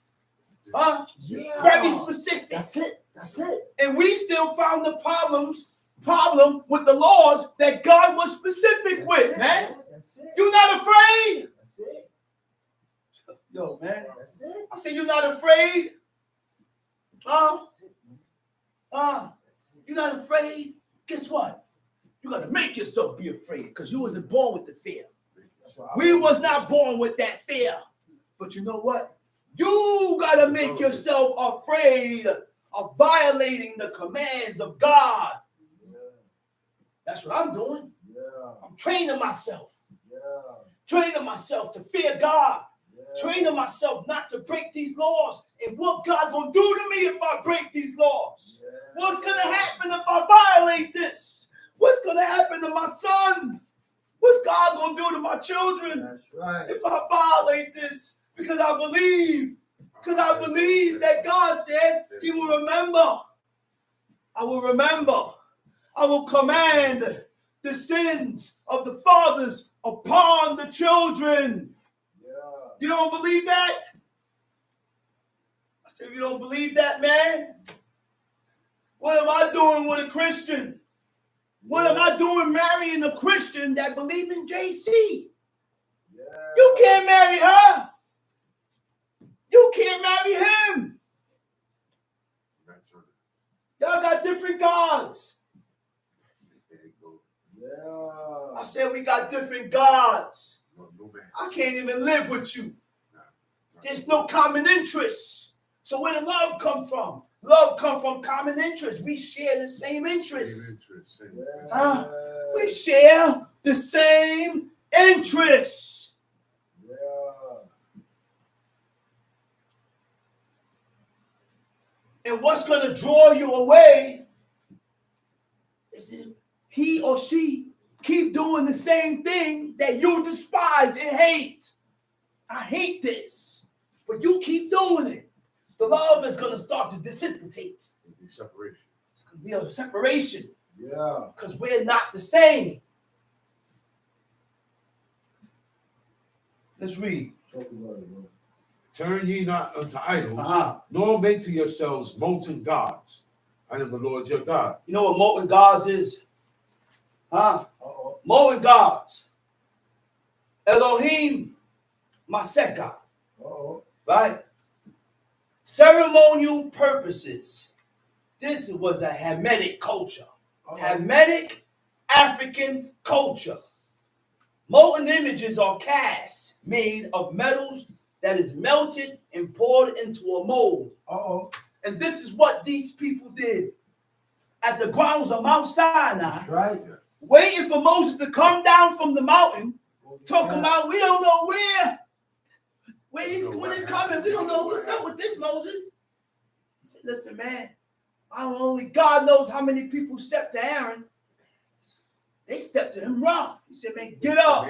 Very specific. That's it. That's it. And we still found the problem with the laws that God was specific with, man. That's it. You're not afraid? That's it. Yo, man. That's it. I say you're not afraid? You're not afraid? Guess what? You got to make yourself be afraid because you wasn't born with the fear. We was not born with that fear. But you know what? You got to make yourself afraid of violating the commands of God. That's what I'm doing. I'm training myself. training myself to fear God, training myself not to break these laws. And what God gonna do to me if I break these laws? What's gonna happen if I violate this? What's gonna happen to my son? What's God gonna do to my children? That's right. If I violate this? Because I believe that God said he will remember. I will remember. I will command the sins of the fathers upon the children. Yeah. You don't believe that? I said, you don't believe that, man? What am I doing with a Christian? What am I doing marrying a Christian that believes in JC? Yeah. You can't marry her. You can't marry him. Y'all got different gods. Yeah. I said we got different gods. I can't even live with you. There's no common interest. So where did love come from? Love comes from common interest. We share the same interests. Yeah. We share the same interests. Yeah. And what's going to draw you away is if he or she keep doing the same thing that you despise and hate. I hate this, but you keep doing it. The love is going to start to dissipate. Separation. It's going to be a separation Yeah. because we're not the same. Let's read. Talk about it, bro. Turn ye not unto idols, Uh-huh. nor make to yourselves molten gods. I am the Lord your God. You know what molten gods is? Huh? Uh-oh. Molten gods. Elohim Maseka. Uh-oh. Right? Ceremonial purposes. This was a Hamitic culture. Uh-oh. Hamitic African culture. Molten images are casts made of metals that is melted and poured into a mold. Uh-oh. And this is what these people did at the grounds of Mount Sinai, That's right. waiting for Moses to come down from the mountain, talking Yeah. about we don't know when he's coming. We don't know what's up with this, Moses. He said, listen, man, only God knows how many people stepped to Aaron. They stepped to him rough. He said, man, get up.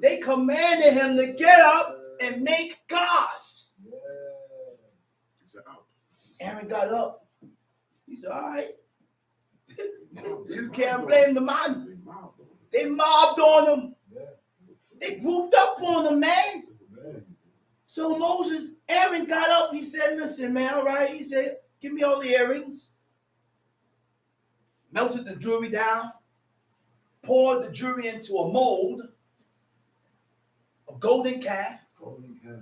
They commanded him to get up and make gods. Yeah. Aaron got up. He said, all right. You can't blame the man. They mobbed on him. Yeah. They grouped up on him, man. Man. So Aaron got up. He said, listen, man, all right. He said, give me all the earrings. Melted the jewelry down. Poured the jewelry into a mold. A golden calf. Golden calf.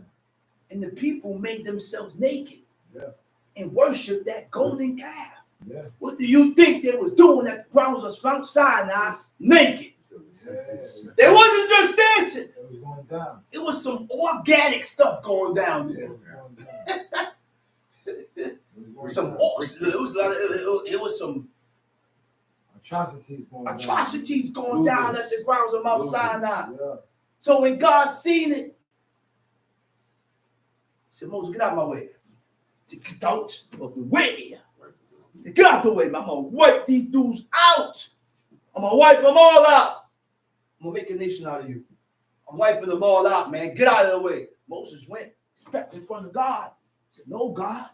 And the people made themselves naked. Yeah. And worshiped that golden calf. Yeah. What do you think they was doing at the grounds of Mount Sinai naked? They wasn't just dancing. It was going down. It was some organic stuff going down It there. was going down. It was Some going down. it was some Atrocities going down. atrocities going down at the grounds of Mount Sinai. Yeah. So when God seen it, he said, Moses, get out of my way. He said, get out of the way. He said, get out the way, man. I'm gonna wipe these dudes out. I'm gonna wipe them all out. I'm gonna make a nation out of you. I'm wiping them all out, man. Get out of the way. Moses went, stepped in front of God. He said, no, God.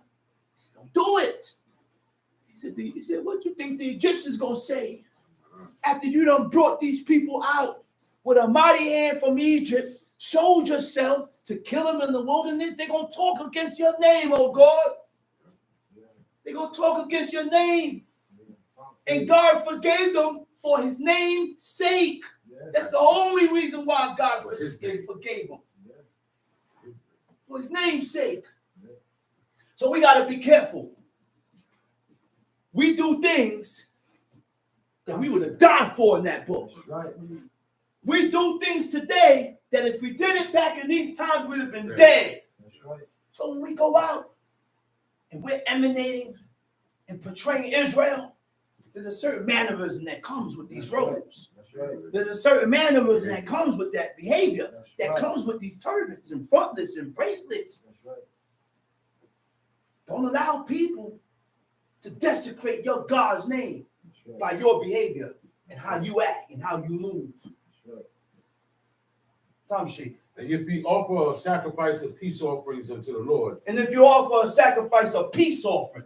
He said, don't do it. He said, what do you think the Egyptians gonna say after you done brought these people out with a mighty hand from Egypt, showed yourself to kill them in the wilderness? They're gonna talk against your name, oh God. They're gonna talk against your name. And God forgave them for his name's sake. That's the only reason why God forgave them. For his name's sake. So we got to be careful. We do things that we would have died for in that book. That's right. We do things today that if we did it back in these times, we'd have been dead. That's right. So when we go out and we're emanating and portraying Israel, There's a certain mannerism that comes with these That's right. robes. That's right. There's a certain mannerism that comes with that behavior, That's that right. comes with these turbans and frontlets and bracelets. That's right. Don't allow people to desecrate your God's name That's right. by your behavior and how you act and how you move. That's right. Tom Shee. And if we offer a sacrifice of peace offerings unto the Lord, And if you offer a sacrifice of peace offering,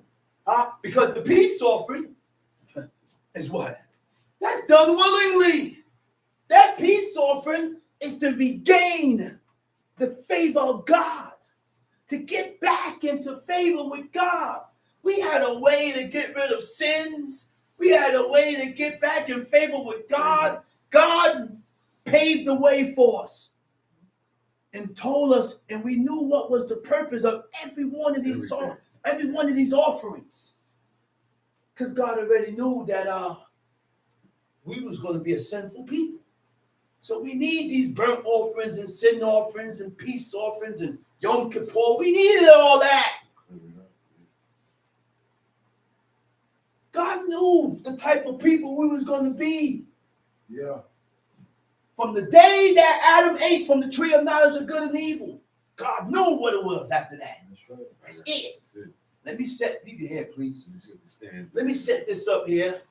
because the peace offering is what? That's done willingly. That peace offering is to regain the favor of God, to get back into favor with God. We had a way to get rid of sins. We had a way to get back in favor with God. God paved the way for us and told us, and we knew what was the purpose of every one of these songs, every one of these offerings. Because God already knew that we was going to be a sinful people. So we need these burnt offerings and sin offerings and peace offerings and Yom Kippur. We needed all that. God knew the type of people we was going to be. Yeah. From the day that Adam ate from the tree of knowledge of good and evil, God knew what it was after that. That's right. That's it. That's it. Let me leave your head, please. Let me set the stand. Let me set this up here.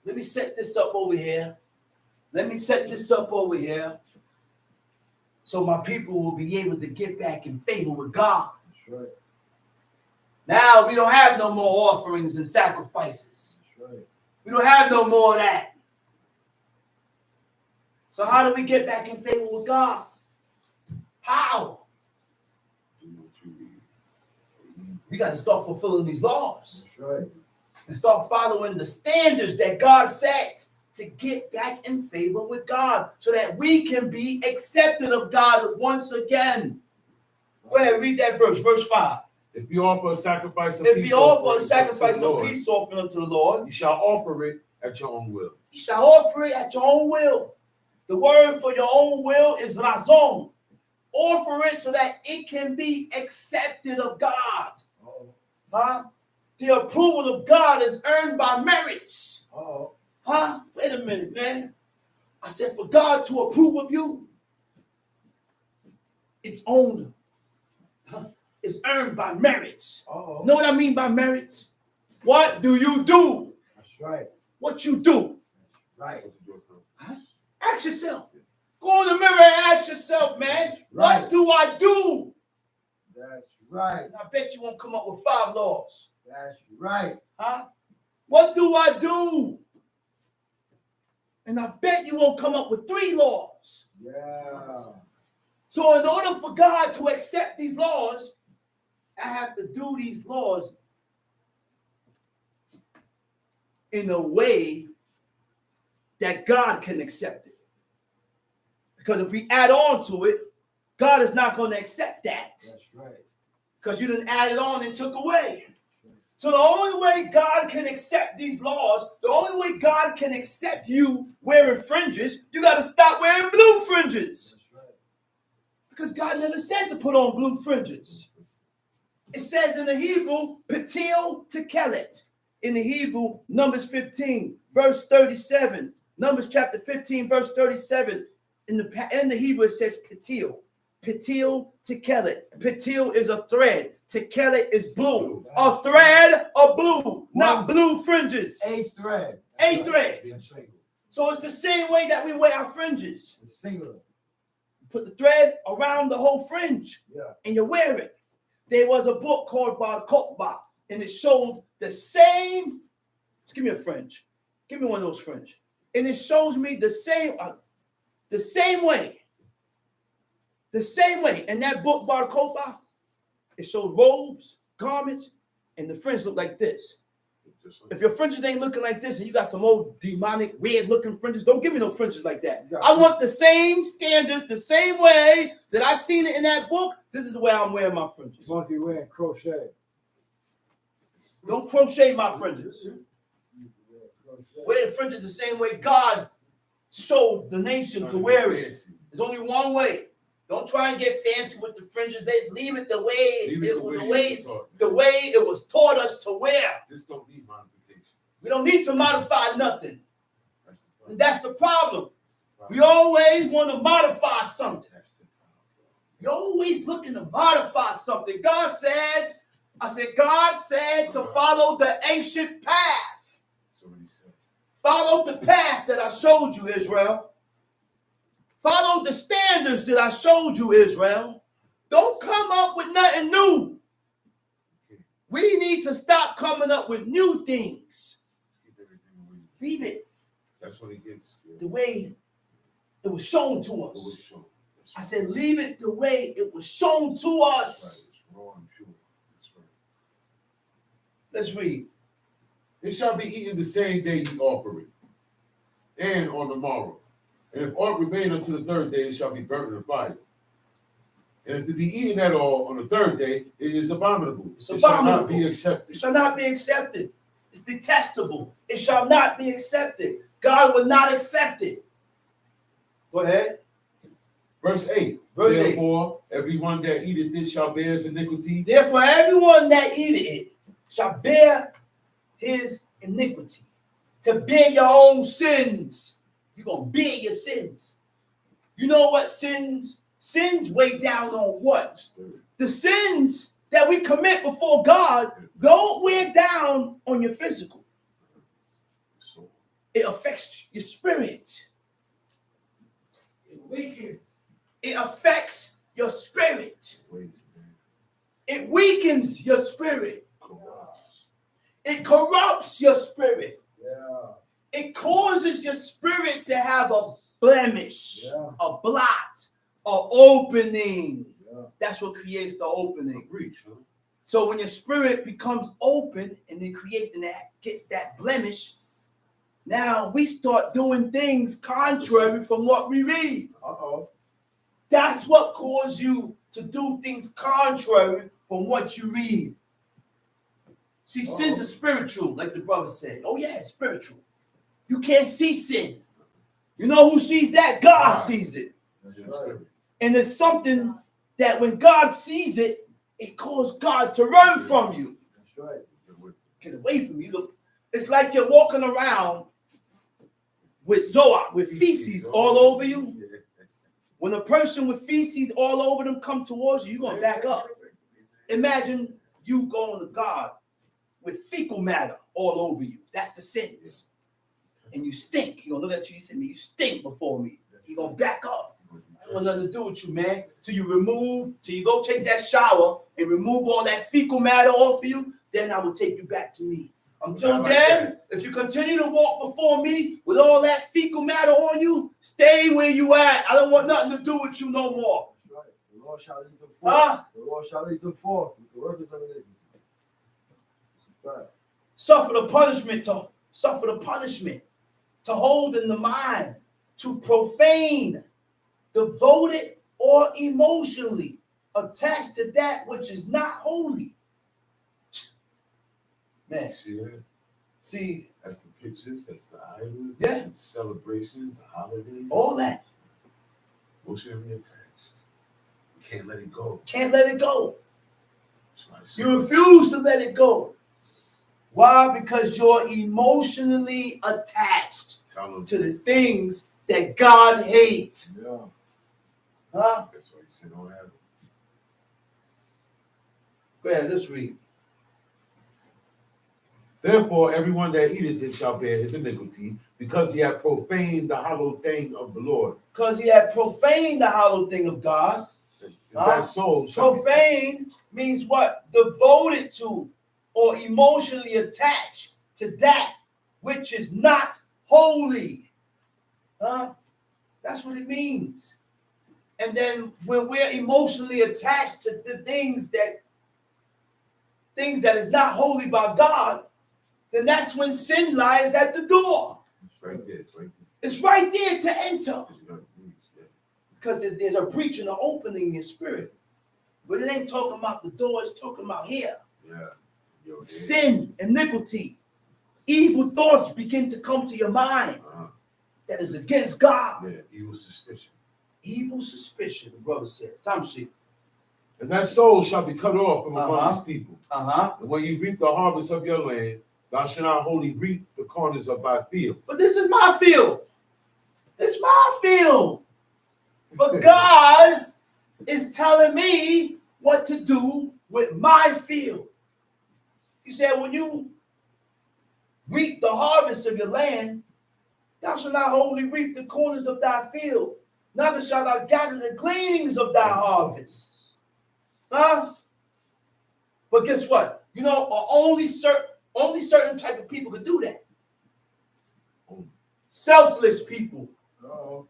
Let me set this up over here. Let me set this up over here. So my people will be able to get back in favor with God. That's right. Now we don't have no more offerings and sacrifices. That's right. We don't have no more of that. So how do we get back in favor with God? How? We got to start fulfilling these laws That's right. and start following the standards that God set to get back in favor with God so that we can be accepted of God once again. Go ahead, read that verse 5. If you offer a sacrifice of If peace you offer a offerings sacrifice unto the of Lord, peace offering unto the Lord, you shall offer it at your own will. you shall offer it at your own will. The word for your own will is razon. Offer it so that it can be accepted of God. Uh-oh. The approval of God is earned by merits. Uh-oh. Wait a minute, man. I said for God to approve of you, it's owned. It's earned by merits. Uh-oh. Know what I mean by merits? What do you do? That's right. What you do? Right. Ask yourself. Go in the mirror and ask yourself, man. Right. What do I do? That's right. And I bet you won't come up with 5 laws. That's right. What do I do? And I bet you won't come up with 3 laws. Yeah. So in order for God to accept these laws, I have to do these laws in a way that God can accept it. Because if we add on to it, God is not going to accept that. That's right. Because you didn't add it on and took away. So the only way God can accept these laws, the only way God can accept you wearing fringes, you got to stop wearing blue fringes. That's right. Because God never said to put on blue fringes. It says in the Hebrew, Patil Tekelet. In the Hebrew, Numbers 15, verse 37. Numbers chapter 15, verse 37. In the Hebrew, it says Patil. Patil Tekelet. Patil is a thread. Tekelet is blue. A thread of blue, not blue fringes. A thread. A thread. That's right. So it's the same way that we wear our fringes. It's singular. Put the thread around the whole fringe. Yeah. And you wear it. There was a book called Bar Kokhba, and it showed the same. Give me a fringe. Give me one of those fringe. And it shows me the same way. The same way. And that book, Bar Kokhba, it shows robes, garments, and the fringe look like this. If your fringes ain't looking like this and you got some old demonic, weird-looking fringes, don't give me no fringes like that. Yeah. I want the same standards, the same way that I seen it in that book. This is the way I'm wearing my fringes. You won't be wearing crochet. Don't crochet my fringes. Wear the fringes the same way God showed the nation to wear it. There's only one way. Don't try and get fancy with the fringes. Let's leave it the way it was taught us to wear. This don't need modification. We don't need to modify nothing. That's the And problem. that's the problem. We always want to modify something. That's the problem. You're always looking to modify something. God said to follow the ancient path. That's what he said. Follow the path that I showed you, Israel. Follow the standards that I showed you, Israel. Don't come up with nothing new. We need to stop coming up with new things. Let's keep everything the way Leave it that's what he gets. Yeah. the way it was shown to It was us. shown. That's I right. said, leave it the way it was shown to That's us. right. It's raw and pure. That's right. Let's read. It shall be eaten the same day ye offer it, and on the morrow. And if aught remain unto the third day, it shall be burnt in the fire. And if it be eaten at all on the third day, it is abominable. It's It shall not abominable. be It accepted. shall not be accepted. It's detestable. It shall not be accepted. God will not accept it. Go ahead. Verse 8. Verse 8. Therefore, everyone that eateth it shall bear his iniquity. Therefore, everyone that eateth it shall bear his iniquity. To bear your own sins. You're going to bear your sins. You know what sins? Sins weigh down on what? Spirit. The sins that we commit before God don't weigh down on your physical. So, It affects your spirit. It weakens. It affects your spirit. ways, man. It weakens your spirit. Corrupts. It corrupts your spirit. Yeah. It causes your spirit to have a blemish, Yeah. a blot, an opening. Yeah. That's what creates the A opening. breach, huh? So when your spirit becomes open and it creates and that gets that blemish, now we start doing things contrary from what we read. Uh-oh. That's what caused you to do things contrary from what you read. See, sins are spiritual, like the brother said. Oh, yeah, it's spiritual. You can't see sin. You know who sees that? God sees it. That's It's in right. the spirit. And it's something that when God sees it, it caused God to run from you. That's right. Get away from you. It's like you're walking around with zoa, with feces all over you. Yeah. When a person with feces all over them come towards you, you're going to back up. Imagine you going to God with fecal matter all over you. That's the sins. And you stink. He's going to look at you and say, you stink before me. He's going to back up. That has nothing to do with you, man. Till you go take that shower and remove all that fecal matter off of you, then I will take you back to me. Until Not like then, that. if you continue to walk before me with all that fecal matter on you, stay where you at. I don't want nothing to do with you no more. That's right. The Lord shall lead them forth. Huh? The Lord shall lead them forth with the workers of iniquity. That's a fact. Suffer the punishment to hold in the mind, to profane, devoted or emotionally attached to that which is not holy. Man, See that? see, That's the pictures, that's the idols, Yeah. that's the celebrations, the holidays. all that. Emotionally attached. You can't let it go. Can't let it go. That's why I say- You refuse to let it go. Why? Because you're emotionally attached Tell them. to the things that God hates. Yeah. Huh? That's why you say don't have it. Go ahead, let's read. Therefore, everyone that eateth it shall bear his iniquity, because he hath profaned the hallowed thing of the Lord. Because he had profaned the hallowed thing of God. And Huh? that soul shall be Profane means what? Devoted to or emotionally attached to that which is not holy. Huh? That's what it means. And then when we're emotionally attached to the things that is not holy by God, then that's when sin lies at the door. It's right there. It's right there. It's right there to enter. Because you got to breathe. Yeah. Because there's a breach and an opening in your spirit. But it ain't talking about the door, it's talking about here. Yeah. Yo, yeah. Sin, iniquity, evil thoughts begin to come to your mind that is against God. Yeah. Evil suspicion. Evil suspicion, the brother said. Time sheet. And that soul shall be cut off from among Uh-huh. his people. Uh-huh. And when you reap the harvest of your land, Thou shalt not wholly reap the corners of thy field. But this is my field. It's my field. But God is telling me what to do with my field. He said, when you reap the harvest of your land, thou shalt not wholly reap the corners of thy field, neither shalt thou gather the gleanings of thy harvest. Huh? But guess what? You know, only certain type of people could do that. Selfless people. Uh-oh.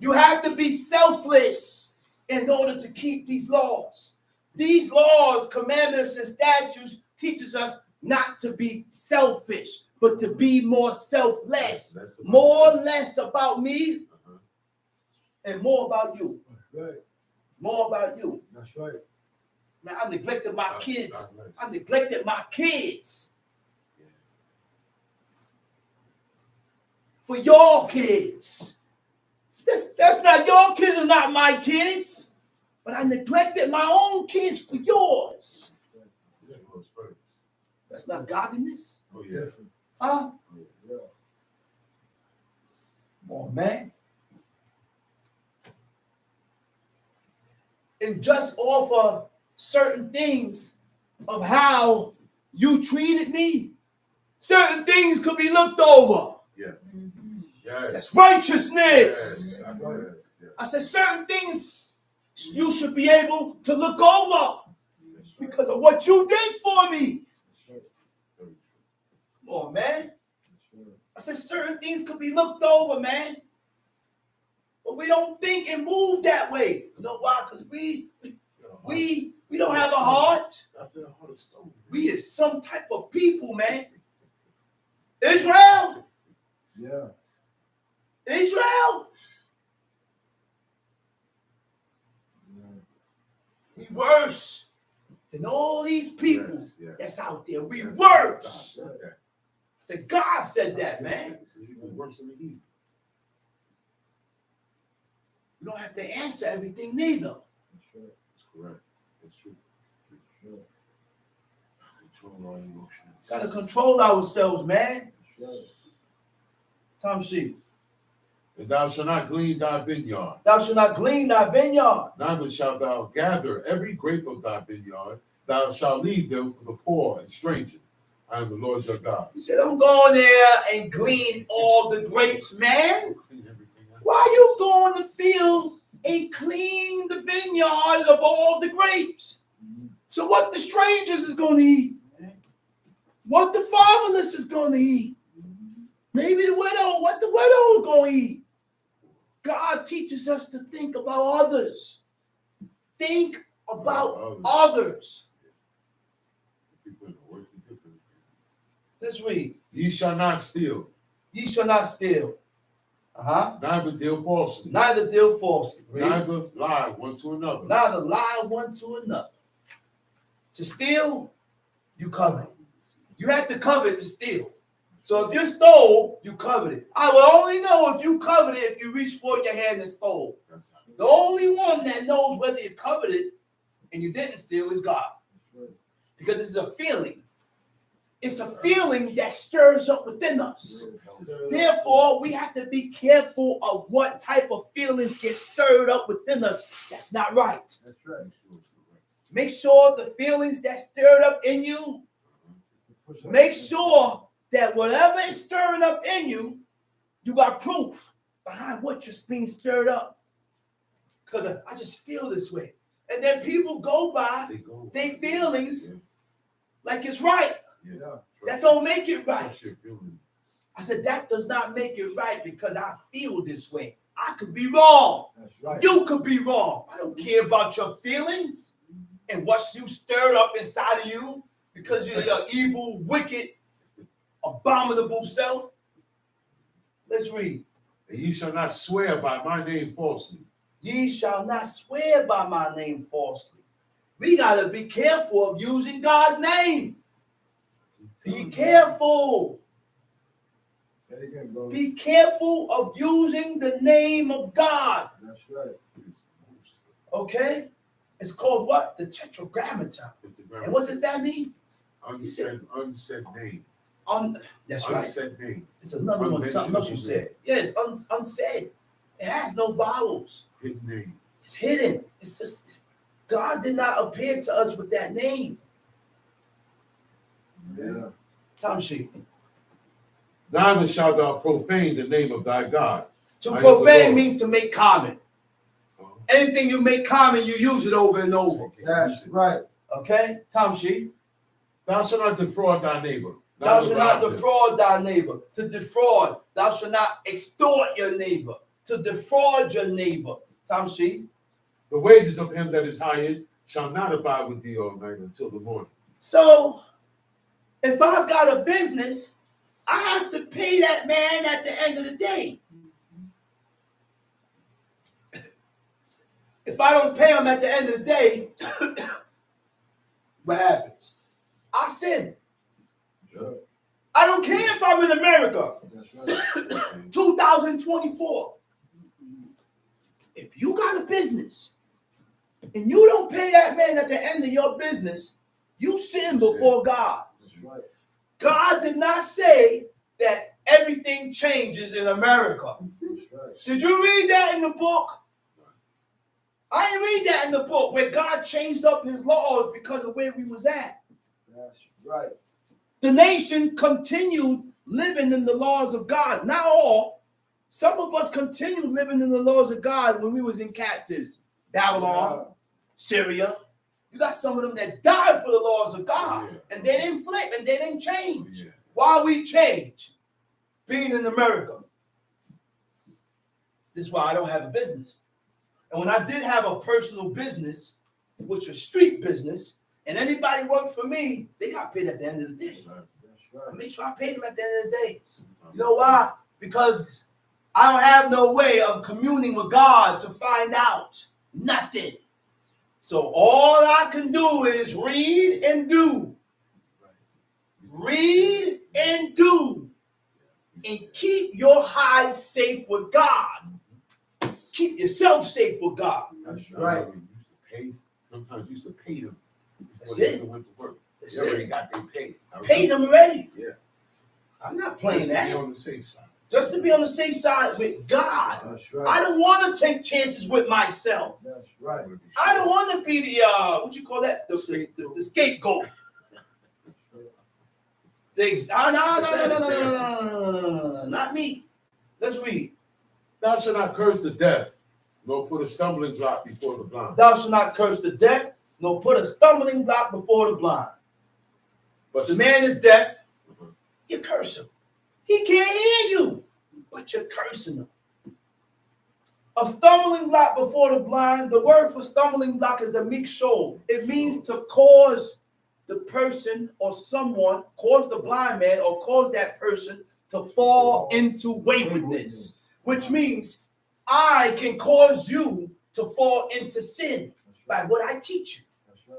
You have to be selfless in order to keep these laws. These laws, commandments, and statutes teaches us not to be selfish, but to be more selfless. More or less about me and more about you. That's right. More about you. That's right. Man, I neglected my kids. I neglected my kids. For your kids. That's not your kids, are not my kids. But I neglected my own kids for yours. That's not godliness. Oh, yeah. Huh? Yeah. Come on, man. And just offer certain things of how you treated me. Certain things could be looked over. Yeah. Yes. That's righteousness. Yes. Yes. I said certain things you should be able to look over because of what you did for me. Come on, man. I said certain things could be looked over, man. But we don't think and move that way. You know why? Because we don't have a heart. That's a heart of stone. We is some type of people, man. Israel. Yeah. Israel. Yeah. We worse than all these people Yes. that's out there. We Yes. worse. God said that. I said, God said that, man. He said you be worse than the evil. You don't have to answer everything neither. That's right. That's correct. That's true. Sure. Control our emotions. Gotta control ourselves, man. That's right. Tom sheep. And thou shalt not glean thy vineyard, Thou shalt not glean thy vineyard. neither shalt thou gather every grape of thy vineyard. Thou shalt leave them for the poor and stranger. I am the Lord your God. He said, don't go in there and glean all the grapes, man. Clean everything up. Why you go in the field and clean the vineyard of all the grapes? So what the strangers is going to eat? What the fatherless is going to eat? Maybe the widow, what the widow is going to eat? God teaches us to think about others. Think about others. Let's read. Ye shall not steal, Ye shall not steal. neither deal falsely, Neither deal falsely. Read. neither lie one to another. Neither lie one to another. To steal, you covet it. You have to covet to steal. So if you stole, you covet it. I will only know if you covet it if you reach for your hand and stole. That's how- The only one that knows whether you coveted it and you didn't steal is God. Because this is a feeling. It's a feeling that stirs up within us. Therefore, we have to be careful of what type of feelings get stirred up within us. That's not right. That's right. Make sure the feelings that stirred up in you, make sure that whatever is stirring up in you, you got proof behind what you're being stirred up. Because I just feel this way. And then people go by their feelings like it's right. Yeah. That don't make it right. Trust your feelings. I said, that does not make it right because I feel this way. I could be wrong. That's right. You could be wrong. I don't care about your feelings and what you stirred up inside of you because you're your evil, wicked, abominable self. Let's read. And ye shall not swear by my name falsely. Ye shall not swear by my name falsely. We got to be careful of using God's name. Be careful. Say it again, bro. Be careful of using the name of God. That's right. Okay? It's called what? The tetragrammaton. And what does that mean? Unsaid name. That's right. Unsaid name. It's another one. Something else you said. Yes, unsaid. It has no vowels. Hidden name. It's hidden. It's just God did not appear to us with that name. Yeah. Time sheet. Neither shalt thou profane the name of thy God. To I am profane the Lord. means to make common. Anything you make common, you use it over and over. That's right. Okay? Time sheet. Thou shalt not defraud thy neighbor. Thou shalt not rob him. defraud thy neighbor. To defraud, thou shalt not extort your neighbor. To defraud your neighbor. Time sheet. The wages of him that is hired shall not abide with thee all night until the morning. So, if I've got a business, I have to pay that man at the end of the day. If I don't pay him at the end of the day, what happens? I sin. Sure. I don't care if I'm in America, That's right. 2024. If you got a business and you don't pay that man at the end of your business, you sin before God. That's right. God did not say that everything changes in America. That's right. Did you read that in the book? I didn't read that in the book where God changed up his laws because of where we was at. That's right. The nation continued living in the laws of God. Not all. Some of us continued living in the laws of God when we was in captives. Babylon, Syria. You got some of them that died for the laws of God. Yeah. And they didn't flip and they didn't change. Yeah. Why we change? Being in America. This is why I don't have a business. And when I did have a personal business, which was street business, and anybody worked for me, they got paid at the end of the day. That's right. That's right. I made sure I paid them at the end of the day. You know why? Because I don't have no way of communing with God to find out nothing. So all I can do is read and do. Read and do. And keep your hide safe with God. Keep yourself safe with God. That's right. Sometimes used to pay them That's before they it. even went to work. That's They already it. got their pay. Paid them already. Yeah. I'm not playing Just to be that. on the safe side. Just to be on the safe side with God. That's right. I don't want to take chances with myself. That's right. I don't want to be the what you call that? The scapegoat. No, not me. Let's read. Thou shalt not curse the deaf, nor put a stumbling block before the blind. Thou shalt not curse the deaf, nor put a stumbling block before the blind. But The man is deaf, you curse him. He can't hear you, but you're cursing him. A stumbling block before the blind, the word for stumbling block is a mikshol. It means to cause the person or someone, cause the blind man or cause that person to fall into waywardness, which means I can cause you to fall into sin by what I teach you, That's right.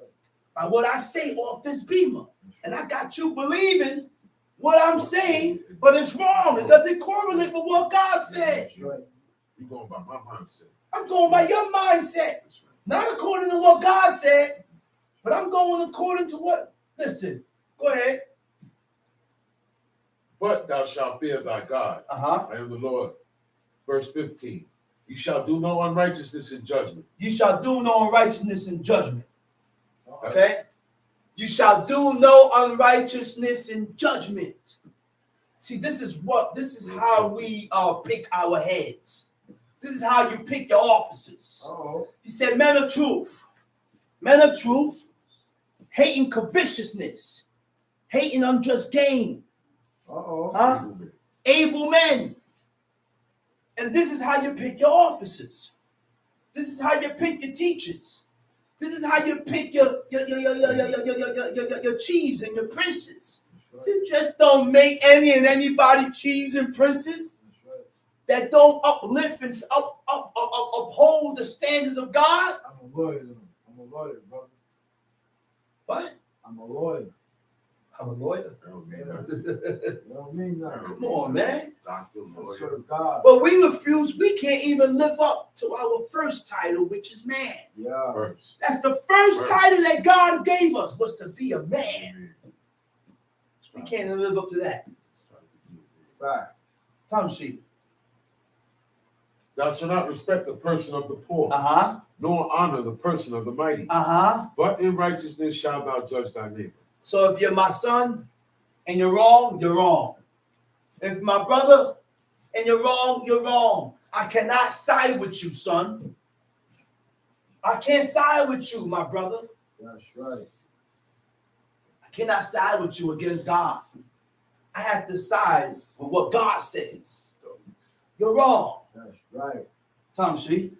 by what I say off this beamer. And I got you believing what I'm saying, but it's wrong. It doesn't correlate with what God said. That's right. You're going by my mindset. I'm going by your mindset, That's right. not according to what God said, but I'm going according to what. Listen, go ahead. But thou shalt fear thy God. Uh-huh. I am the Lord. Verse 15. You shall do no unrighteousness in judgment. You shall do no unrighteousness in judgment. Okay? You shall do no unrighteousness in judgment. See, this is how we pick our heads. This is how you pick your officers. Uh-oh. He said, men of truth, hating covetousness, hating unjust gain, Uh-oh. huh? Able men. And this is how you pick your officers. This is how you pick your teachers. This is how you pick your chiefs and your princes. That's right. You just don't make anybody chiefs and princes That's right. that don't uplift and uphold the standards of God. I'm a lawyer. I'm a lawyer, brother. What? I'm a lawyer. I'm a lawyer. I don't mean You that. don't mean nothing. Come on, man. Doctor, I lawyer. serve God. But we refuse. We can't even live up to our first title, which is man. Yeah. First. That's the first title that God gave us, was to be a man. We can't even live up to that. Fact. Time sheet. Thou shalt not respect the person of the poor, Uh-huh. nor honor the person of the mighty. Uh-huh. But in righteousness shalt thou judge thy neighbor. So if you're my son and you're wrong, you're wrong. If my brother and you're wrong, you're wrong. I cannot side with you, son. I can't side with you, my brother. That's right. I cannot side with you against God. I have to side with what God says. You're wrong. That's right. Tom sheet.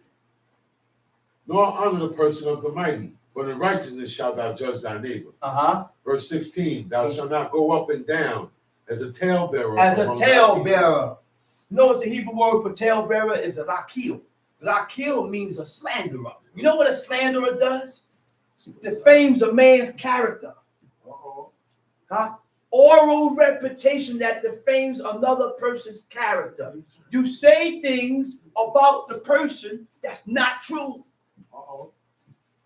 Nor honor the person of the mighty, but in righteousness shalt thou judge thy neighbor. Uh-huh. Verse 16, thou shalt not go up and down as a talebearer. As a among thy talebearer. You know what the Hebrew word for talebearer is? A lakil. Lakil means a slanderer. You know what a slanderer does? Defames a man's character. Uh-oh. Huh? Oral reputation that defames another person's character. You say things about the person that's not true. Uh-oh.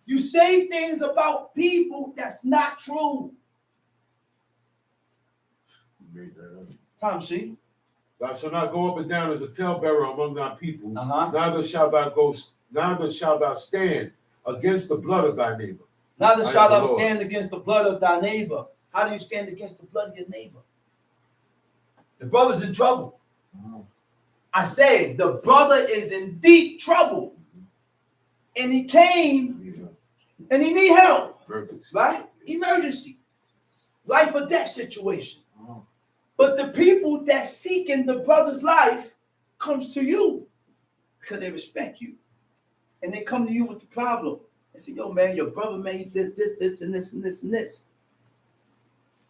You say things about people that's not true. You made that up. Tom sheet. Thou shalt not go up and down as a talebearer among thy people, Uh-huh. neither shalt thou stand against the blood of thy neighbor. Neither I shalt am the thou Lord. stand against the blood of thy neighbor. How do you stand against the blood of your neighbor? The brother's in trouble. Uh-oh. I say the brother is in deep trouble. And he came and he need help. Right? Emergency. Life or death situation. Uh-oh. But the people that seeking the brother's life comes to you because they respect you. And they come to you with the problem. They say, yo, man, your brother made this, and this, and this, and this.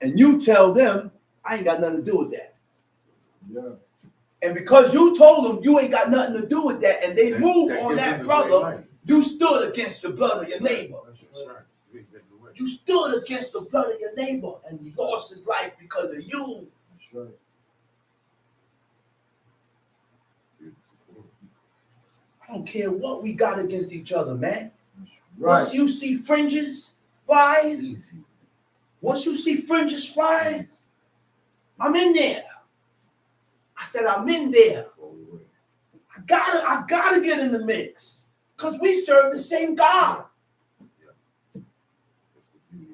And you tell them, I ain't got nothing to do with that. Yeah. And because you told them you ain't got nothing to do with that, and they move on gives that them the brother, green light. you stood against the blood of your neighbor. That's right. You ain't getting away. You stood against the blood of your neighbor, and he lost his life because of you. That's right. I don't care what we got against each other, man. That's right. Once you see fringes flying, Easy. once you see fringes flying, I'm in there. I said, I'm in there. All the way. I gotta get in the mix. Because we serve the same God. That's the beauty.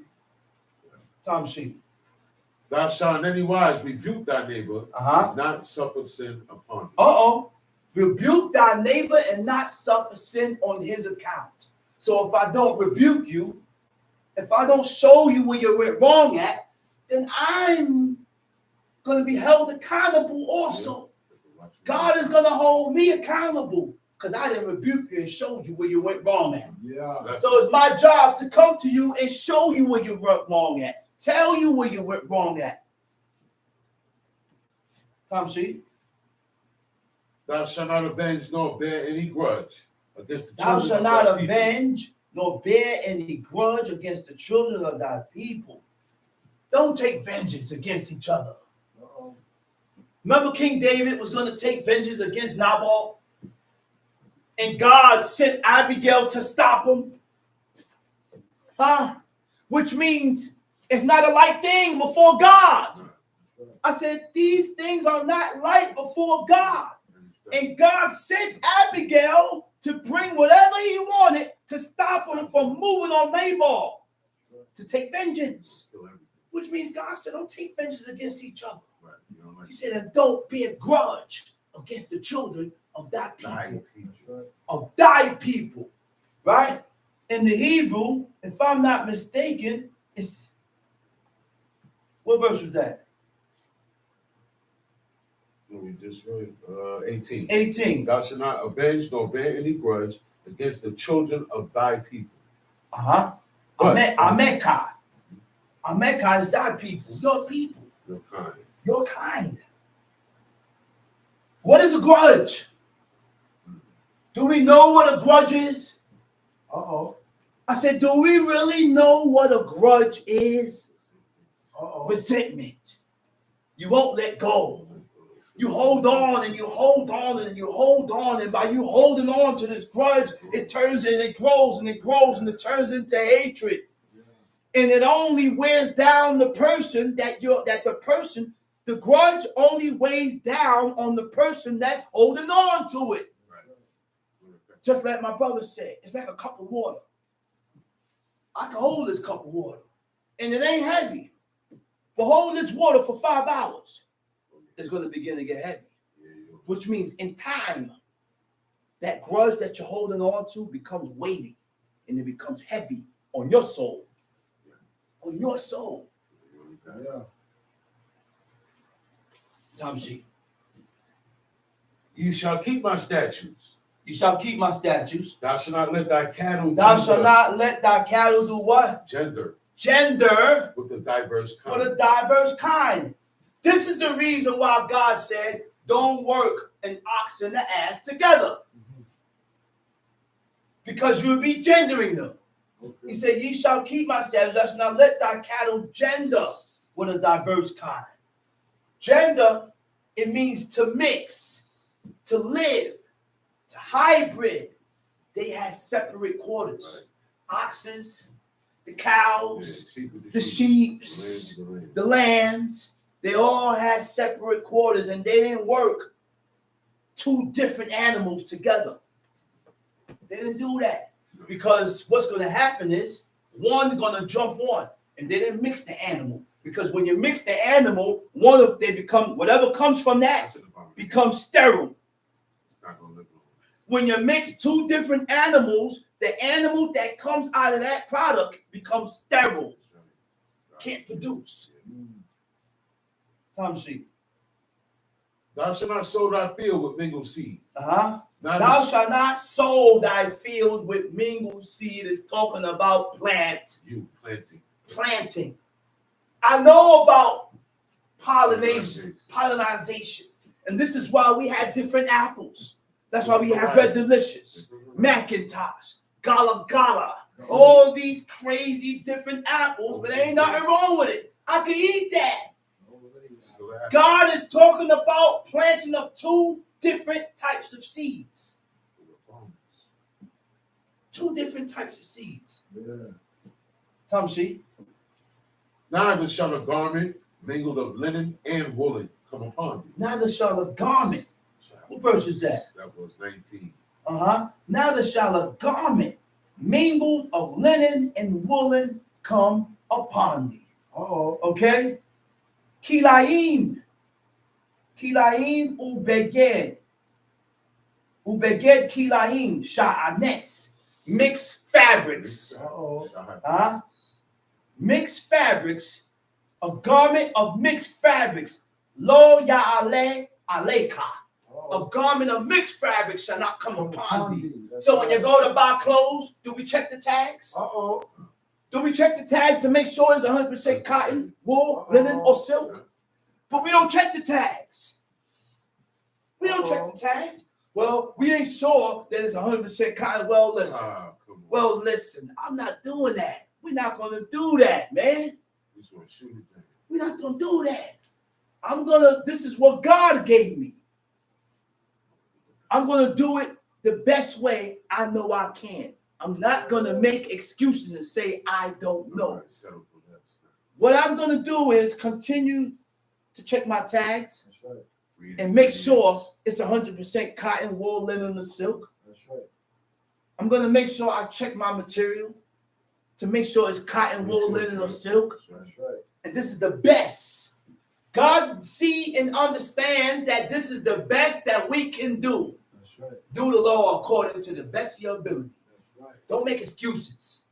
Tom sheet. Thou shalt in any wise rebuke thy neighbor, Uh-huh. not suffer sin upon him. Uh-oh. Rebuke thy neighbor and not suffer sin on his account. So if I don't rebuke you, if I don't show you where you went wrong at, then I'm going to be held accountable also. God is going to hold me accountable because I didn't rebuke you and showed you where you went wrong at. Yeah. So it's my job to come to you and show you where you went wrong at. Tell you where you went wrong at. Tom sheet. Thou shalt not avenge nor bear any grudge against the Thou children shalt of not thy people. avenge nor bear any grudge against the children of thy people. Don't take vengeance against each other. Uh-oh. Remember King David was going to take vengeance against Nabal? And God sent Abigail to stop him? Huh? Which means it's not a light thing before God. I said, these things are not light before God. And God sent Abigail to bring whatever he wanted to stop him from moving on Nabal, to take vengeance. Which means God said, don't take vengeance against each other. He said, and don't bear grudge against the children of thy people. Of thy people. Right? In the Hebrew, if I'm not mistaken, it's, what verse was that? We just read 18. 18. Thou shalt not avenge nor bear any grudge against the children of thy people. Uh-huh. Amekai. Amekai is thy people, your people. Your kind. Your kind. What is a grudge? Do we know what a grudge is? Uh-oh. I said, do we really know what a grudge is? Uh-oh. Resentment. You won't let go. You hold on and you hold on and you hold on, and by you holding on to this grudge, it turns and it grows and it grows and it turns into hatred. And it only wears down the person the grudge only weighs down on the person that's holding on to it. Just like my brother said, it's like a cup of water. I can hold this cup of water, and it ain't heavy. But hold this water for 5 hours, it's going to begin to get heavy. Which means in time, that grudge that you're holding on to becomes weighty, and it becomes heavy on your soul. On your soul. Yeah. Tamshi. You shall keep my statutes. You shall keep my statutes. Thou shalt not let thy cattle Thou shalt not let thy cattle do what? gender With a diverse kind. a diverse kind. This is the reason why God said, don't work an ox and an ass together. Because you'll be gendering them. Okay. He said, ye shall keep my statutes. Thou shalt not let thy cattle gender with a diverse kind. Gender, it means to mix, to live, to hybrid. They have separate quarters. Right. Oxes, the cows, the sheep, the lambs, they all had separate quarters, and they didn't work 2 different animals together. They didn't do that, because what's going to happen is one going to jump on, and they didn't mix the animal. Because when you mix the animal, they become, whatever comes from that becomes sterile. When you mix 2 different animals, the animal that comes out of that product becomes sterile. Can't produce. Tamshi. Thou shalt not sow thy field with mingled seed. Thou shalt not sow thy field with mingled seed. Is talking about planting. I know about pollination. And this is why we have different apples. That's why we have Red Delicious, Macintosh, Gala Gala, all these crazy different apples, but there ain't nothing wrong with it. I can eat that. God is talking about planting of 2 different types of seeds. 2 different types of seeds. Tamshi. Neither shall a garment mingled of linen and woolen come upon thee. Neither shall a garment. What verse is that? That was 19. Neither shall a garment mingled of linen and woolen come upon thee. Okay? Kilaim ubeged. Ubeged kilaim sha'anetz. Mixed fabrics. Mixed fabrics. A garment of mixed fabrics. Lo ya'ale aleka. A garment of mixed fabrics shall not come upon thee. So when you go to buy clothes, do we check the tags? Do we check the tags to make sure it's 100% cotton, wool, linen, or silk? But we don't check the tags. We don't check the tags. Well, we ain't sure that it's 100% cotton. Well, listen. I'm not doing that. We're not going to do that, man. We're not going to do that. This is what God gave me. I'm going to do it the best way I know I can. I'm not going to make excuses and say I don't know. What I'm going to do is continue to check my tags and make sure it's 100% cotton, wool, linen, or silk. I'm going to make sure I check my material to make sure it's cotton, wool, linen, or silk. And this is the best. God sees and understands that this is the best that we can do. Do the law according to the best of your ability. Don't make excuses.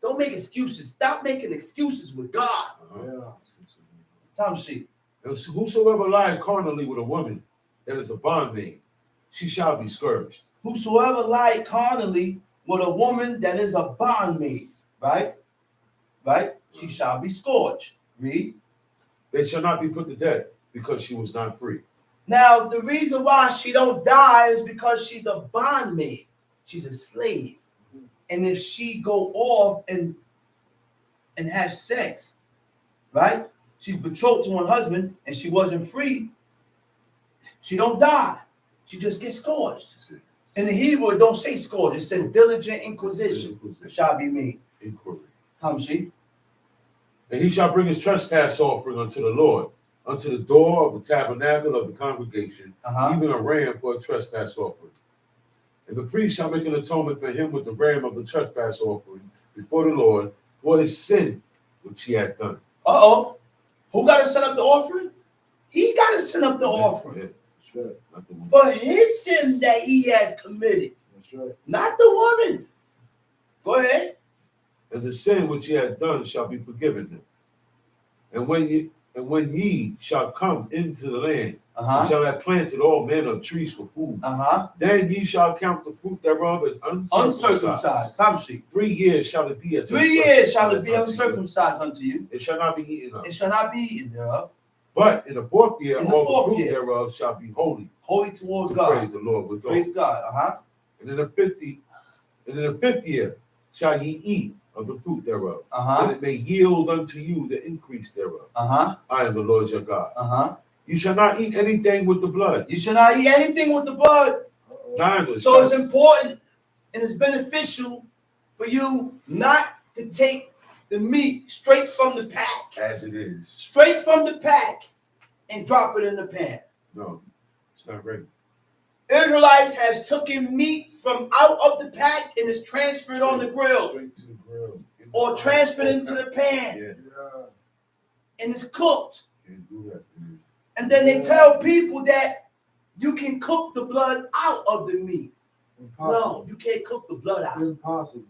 Don't make excuses. Stop making excuses with God. Tamshi. Whosoever lieth carnally with a woman that is a bondmaid, she shall be scourged. Whosoever lieth carnally with a woman that is a bondmaid, right? She shall be scourged. Read. They shall not be put to death because she was not free. Now, the reason why she don't die is because she's a bondmaid. She's a slave. And if she go off and have sex, right? She's betrothed to her husband and she wasn't free. She don't die. She just gets scourged. In the Hebrew, it don't say scourged. It says diligent inquisition shall be made. Inquiry. Tamshi. And he shall bring his trespass offering unto the Lord, unto the door of the tabernacle of the congregation, even a ram for a trespass offering. And the priest shall make an atonement for him with the ram of the trespass offering before the Lord for his sin which he had done. Who got to set up the offering? He got to set up the offering. Yeah. That's right. Not the woman. For his sin that he has committed, That's right. not the woman. Go ahead. And the sin which he had done shall be forgiven him. And when ye shall come into the land, and shall have planted all manner of trees for food, then ye shall count the fruit thereof as uncircumcised. Time sheet. 3 years shall it be as 3 years shall it be unto you. uncircumcised unto you. It shall not be eaten up. It shall not be eaten thereof. But in the 4th year, In the all the 4th fruit year. thereof shall be holy. Holy towards To God. praise the Lord with Praise all. God. And in the 5th year shall ye eat of the fruit thereof, that it may yield unto you the increase thereof. I am the Lord your God. You shall not eat anything with the blood. You shall not eat anything with the blood. Neither So shall it's important and it's beneficial for you not to take the meat straight from the pack. as it is. Straight from the pack and drop it in the pan. No, it's not ready. Israelites have taken meat from out of the pack and is transferred on the grill Straight to the grill. or transferred into the pan Yeah, and it's cooked. can't do that. Man. And then they tell people that you can cook the blood out of the meat. Impossible. No, you can't cook the blood out. Impossible.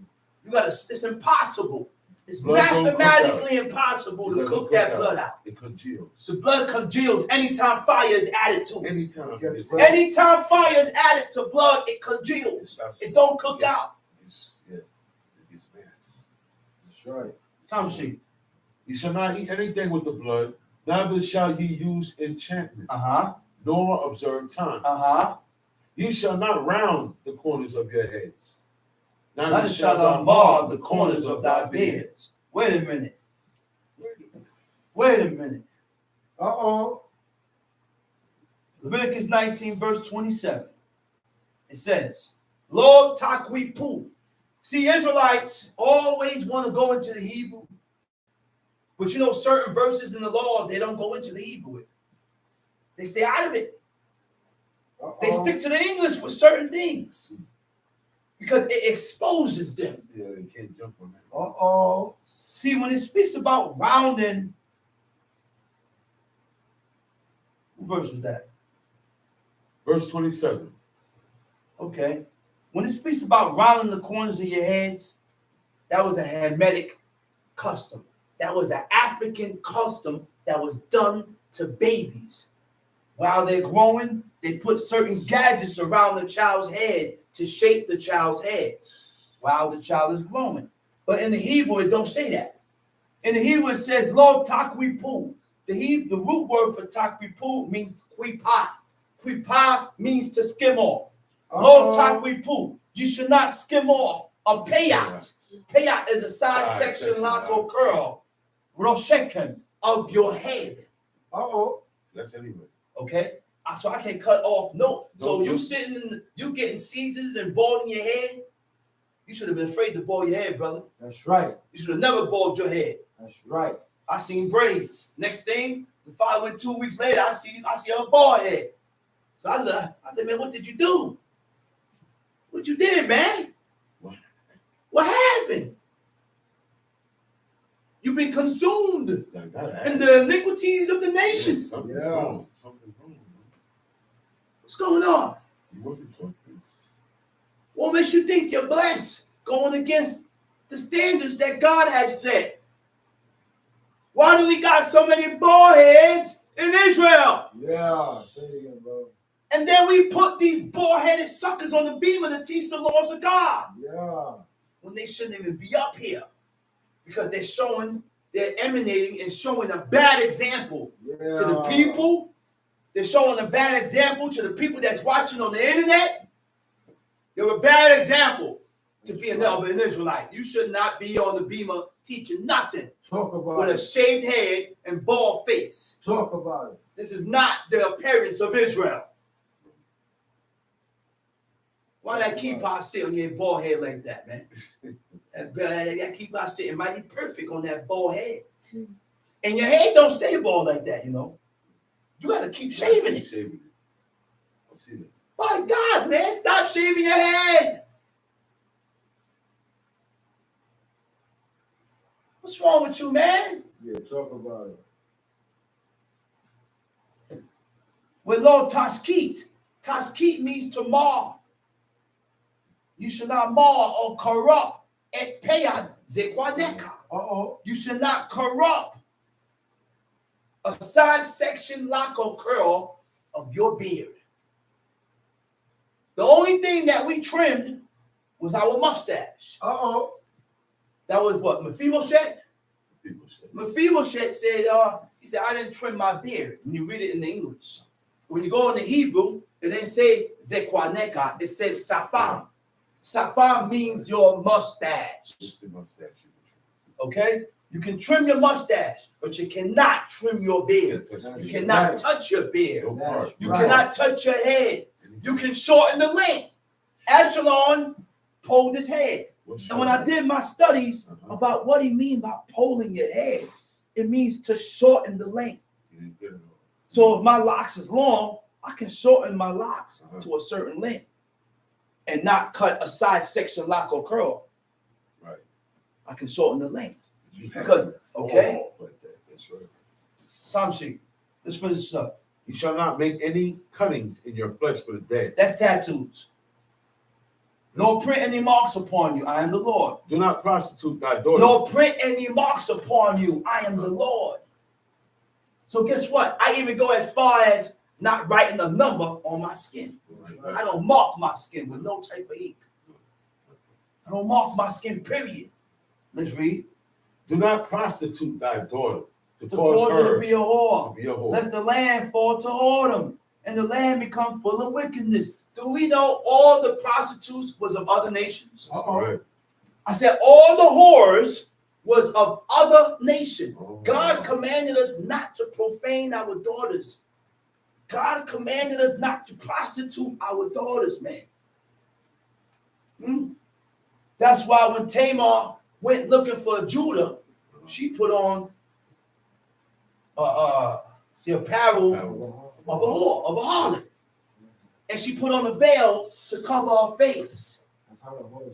It's impossible. It's Blood don't cook mathematically impossible It to doesn't cook that out. blood out. It congeals. The blood congeals anytime fire is added to it. Anytime. Yes, it's- sir. Anytime fire is added to blood, it congeals. it's absolutely- It don't cook Yes. out. Yeah, it gets mass. That's right. Time sheet. You shall not eat anything with the blood, neither shall ye use enchantment, Uh-huh. nor observe time. You shall not round the corners of your heads, Neither shall thou mar the corners of thy beards. Wait a minute. Wait a minute. Leviticus 19, verse 27. It says, Lord Takwi Pu. See, Israelites always want to go into the Hebrew. But you know, certain verses in the law, they don't go into the Hebrew with. They stay out of it. They stick to the English with certain things. Because it exposes them. Yeah, they can't jump on that. See, when it speaks about rounding, what verse was that? Verse 27. Okay. When it speaks about rounding the corners of your heads, that was a Hamitic custom. That was an African custom that was done to babies. While they're growing, they put certain gadgets around the child's head to shape the child's head while the child is growing. But in the Hebrew, it don't say that. In the Hebrew, it says, Lord Takwi Pu. The root word for Takwi Pu means Kwipa. Kwipa means to skim off. Lord Takwi Pu. You should not skim off a payat. Payat is a side section lock or curl. Rosheken of your head. That's anyway. Okay? So I can cut off. No. So No. you sitting in, you getting Caesars and balding your head. You should have been afraid to bald your head, brother. That's right. You should have never bald your head. That's right. I seen braids. Next thing, the following 2 weeks later, I see a bald head. So I said, man, what did you do? What you did, man? What happened? You've been consumed in the iniquities of the nations. Something's Yeah. wrong. Something's wrong. Man. What's going on? He wasn't taught this. What makes you think you're blessed going against the standards that God has set? Why do we got so many bald heads in Israel? Yeah. Say it again, bro. And then we put these bald-headed suckers on the beamer to teach the laws of God Yeah. when they shouldn't even be up here because they're emanating and showing a bad example Yeah. to the people. They're showing a bad example to the people that's watching on the internet. You're a bad example to be an Israelite. You should not be on the beamer teaching nothing Talk about with a it. shaved head and bald face. Talk about it. This is not the appearance of Israel. Why that keep sit on your bald head like that, man? That keep on sitting mighty perfect on that bald head. And your head don't stay bald like that, you know. You got to keep shaving it. Shaving it. I see that. My God, man, stop shaving your head. What's wrong with you, man? Yeah, talk about it. With Lord Tashkit. Tashkit means to mar. You should not mar or corrupt. Et peyad zekwaneka. You should not corrupt a side section, lock, or curl of your beard. The only thing that we trimmed was our mustache. That was what? Mephibosheth? Mephibosheth said, he said, I didn't trim my beard. When you read it in the English. When you go into Hebrew, it didn't say zekwaneka, it says safam. Safam means your mustache. Okay? You can trim your mustache, but you cannot trim your beard. You cannot touch your beard. You cannot touch your head. You can shorten the length. Absalom pulled his head. And when I did my studies about what he means by pulling your head, it means to shorten the length. So if my locks is long, I can shorten my locks to a certain length and not cut a side section, lock, or curl. Right. I can shorten the length. Because, okay? That's right. Time sheet. Let's finish this up. You shall not make any cuttings in your flesh for the dead. That's tattoos. Nor print any marks upon you. I am the Lord. Do not prostitute thy daughter. Nor print any marks upon you. I am the Lord. So guess what? I even go as far as not writing a number on my skin. I don't mark my skin with no type of ink. I don't mark my skin, period. Let's read. Do not prostitute thy daughter to cause cause her her to be a whore. to be a whore. Lest the land fall to whoredom, and the land become full of wickedness. Do we know all the prostitutes was of other nations? Right. I said all the whores was of other nations. Oh, God wow. commanded us not to profane our daughters. God commanded us not to prostitute our daughters, man. That's why when Tamar went looking for Judah, she put on the apparel of a whore, of a harlot. And she put on a veil to cover her face. That's how it was.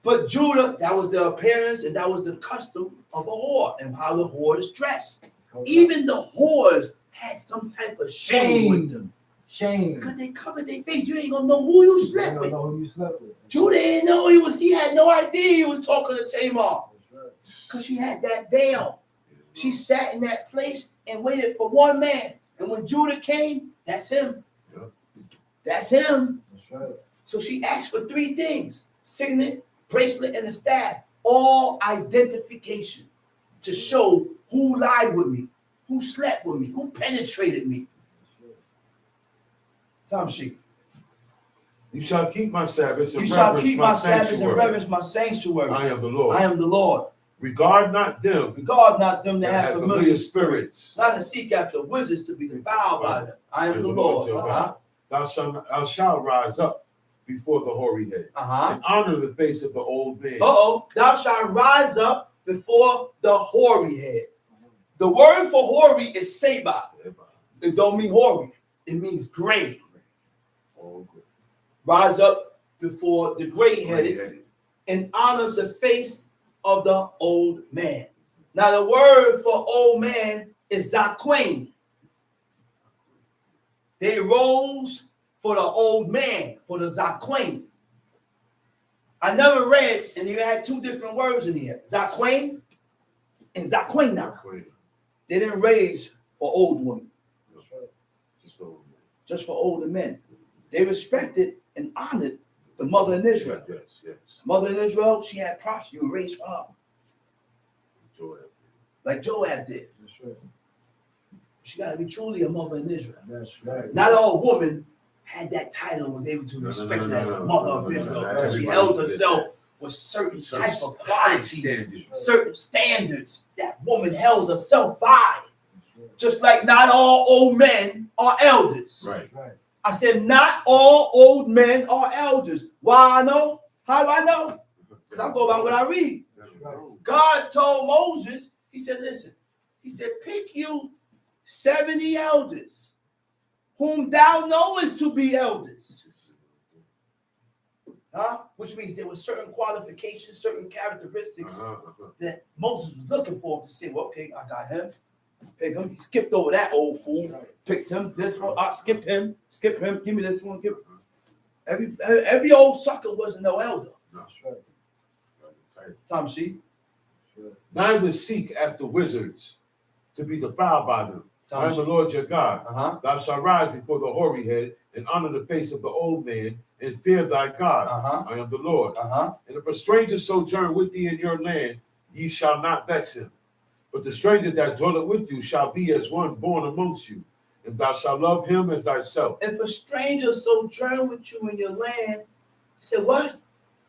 But Judah, that was the appearance and that was the custom of a whore and how the whore is dressed. Even the whores had some type of shame with them. Shame. Because they covered their face. You ain't gonna know who you slept You with. don't know who you slept with. Judah didn't know he had no idea he was talking to Tamar. Because she had that veil. She sat in that place and waited for one man. And when Judah came, that's him. That's him. That's right. So she asked for three things: signet, bracelet, and a staff. All identification to show who lied with me, who slept with me, who penetrated me. Time sheet. You shall keep my Sabbaths and You shall reverence keep my my Sabbaths and sanctuary. reverence my sanctuary. I am the Lord. I am the Lord. Regard not them Regard not them that that have familiar spirits, spirits. not to seek after wizards to be devoured by them. I am the Lord. your God. Thou shalt rise up before the hoary head and honor the face of the old man. Thou shalt rise up before the hoary head. The word for hoary is seba. It don't mean hoary. It means gray. Rise up before the gray-headed and honor the face of the old man. Now the word for old man is zakwain. They rose for the old man, for the zakwain. I never read, and you had two different words in here, zakwain and zakwaina. They didn't raise for old women, just for older men. They respected and honored the mother in Israel. Yes, yes. Mother in Israel, she had prophets. You raised her up like Joab did. That's right. She got to be truly a mother in Israel. That's right. Not all women had that title and was able to respect her as a mother of Israel because she held herself with certain types of qualities, certain standards that woman held herself by. Just like not all old men are elders. Right. Right. I said not all old men are elders. Why I know? How do I know? Because I go by what I read. God told Moses, he said, listen, he said, pick you 70 elders, whom thou knowest to be elders. Which means there were certain qualifications, certain characteristics that Moses was looking for to say, well, okay, I got him. Pick him. He skipped over that old fool. Picked him. This one. Skip him. Skip him. Give me this one. Give. Every old sucker wasn't no elder. That's right. Tom C. Neither seek after wizards to be defiled by them. I am the Lord your God. Thou shalt rise before the hoary head and honor the face of the old man and fear thy God. I am the Lord. And if a stranger sojourn with thee in your land, ye shall not vex him. But the stranger that dwelleth with you shall be as one born amongst you, and thou shalt love him as thyself. If a stranger sojourn with you in your land, he said, what?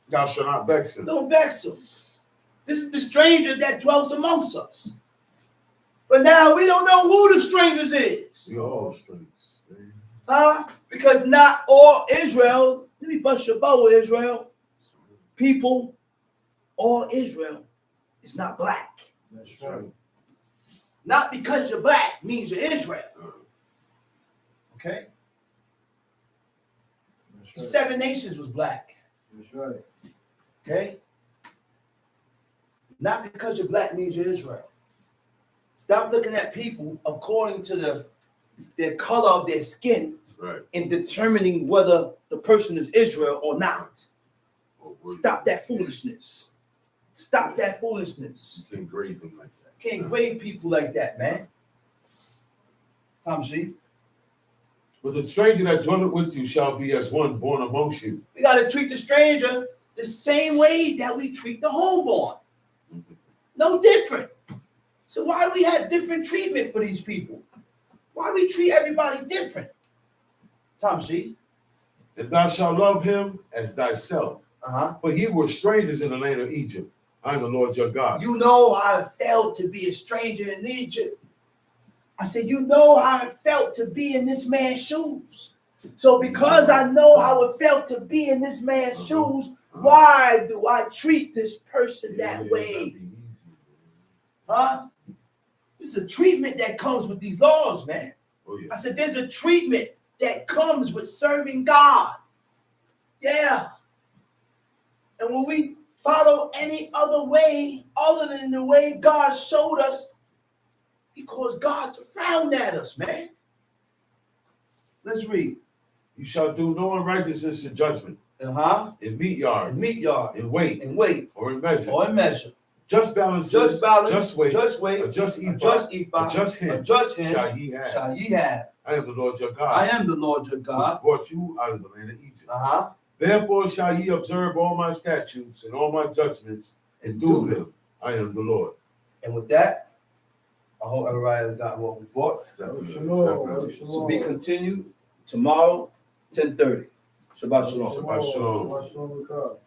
Thou shalt not vex him. Don't vex him. This is the stranger that dwells amongst us. But now we don't know who the strangers is. We are all strangers. Because not all Israel, let me bust your bow, Israel. People, all Israel is not black. That's right. Not because you're black means you're Israel. Okay? The 7 nations was black. That's right. Okay? Not because you're black means you're Israel. Stop looking at people according to their color of their skin in determining whether the person is Israel or not. Stop that foolishness. Stop that foolishness. You can't grade them like that. Can't grade people like that, man. Tom C. But the stranger that dwelleth with you shall be as one born amongst you. We got to treat the stranger the same way that we treat the homeborn. No different. So why do we have different treatment for these people? Why do we treat everybody different? Tom C. And thou shalt love him as thyself. For ye were strangers in the land of Egypt. I am the Lord your God. You know how it felt to be a stranger in Egypt. I said, you know how it felt to be in this man's shoes. So because I know how it felt to be in this man's shoes, why do I treat this person that way? This is a treatment that comes with these laws, man. I said, there's a treatment that comes with serving God. Yeah. And when we follow any other way other than the way God showed us, he caused God to frown at us, man. Let's read. You shall do no unrighteousness in judgment. In meat yard. In weight. Or in measure. Just balance. Just weight. A just ephah. A just hin. Shall ye have. I am the Lord your God. Who brought you out of the land of Egypt. Therefore shall ye observe all my statutes and all my judgments and do them. I am the Lord. And with that, I hope everybody has got what we bought. To be continued tomorrow, 10:30. Shabbat shalom. Shabbat shalom.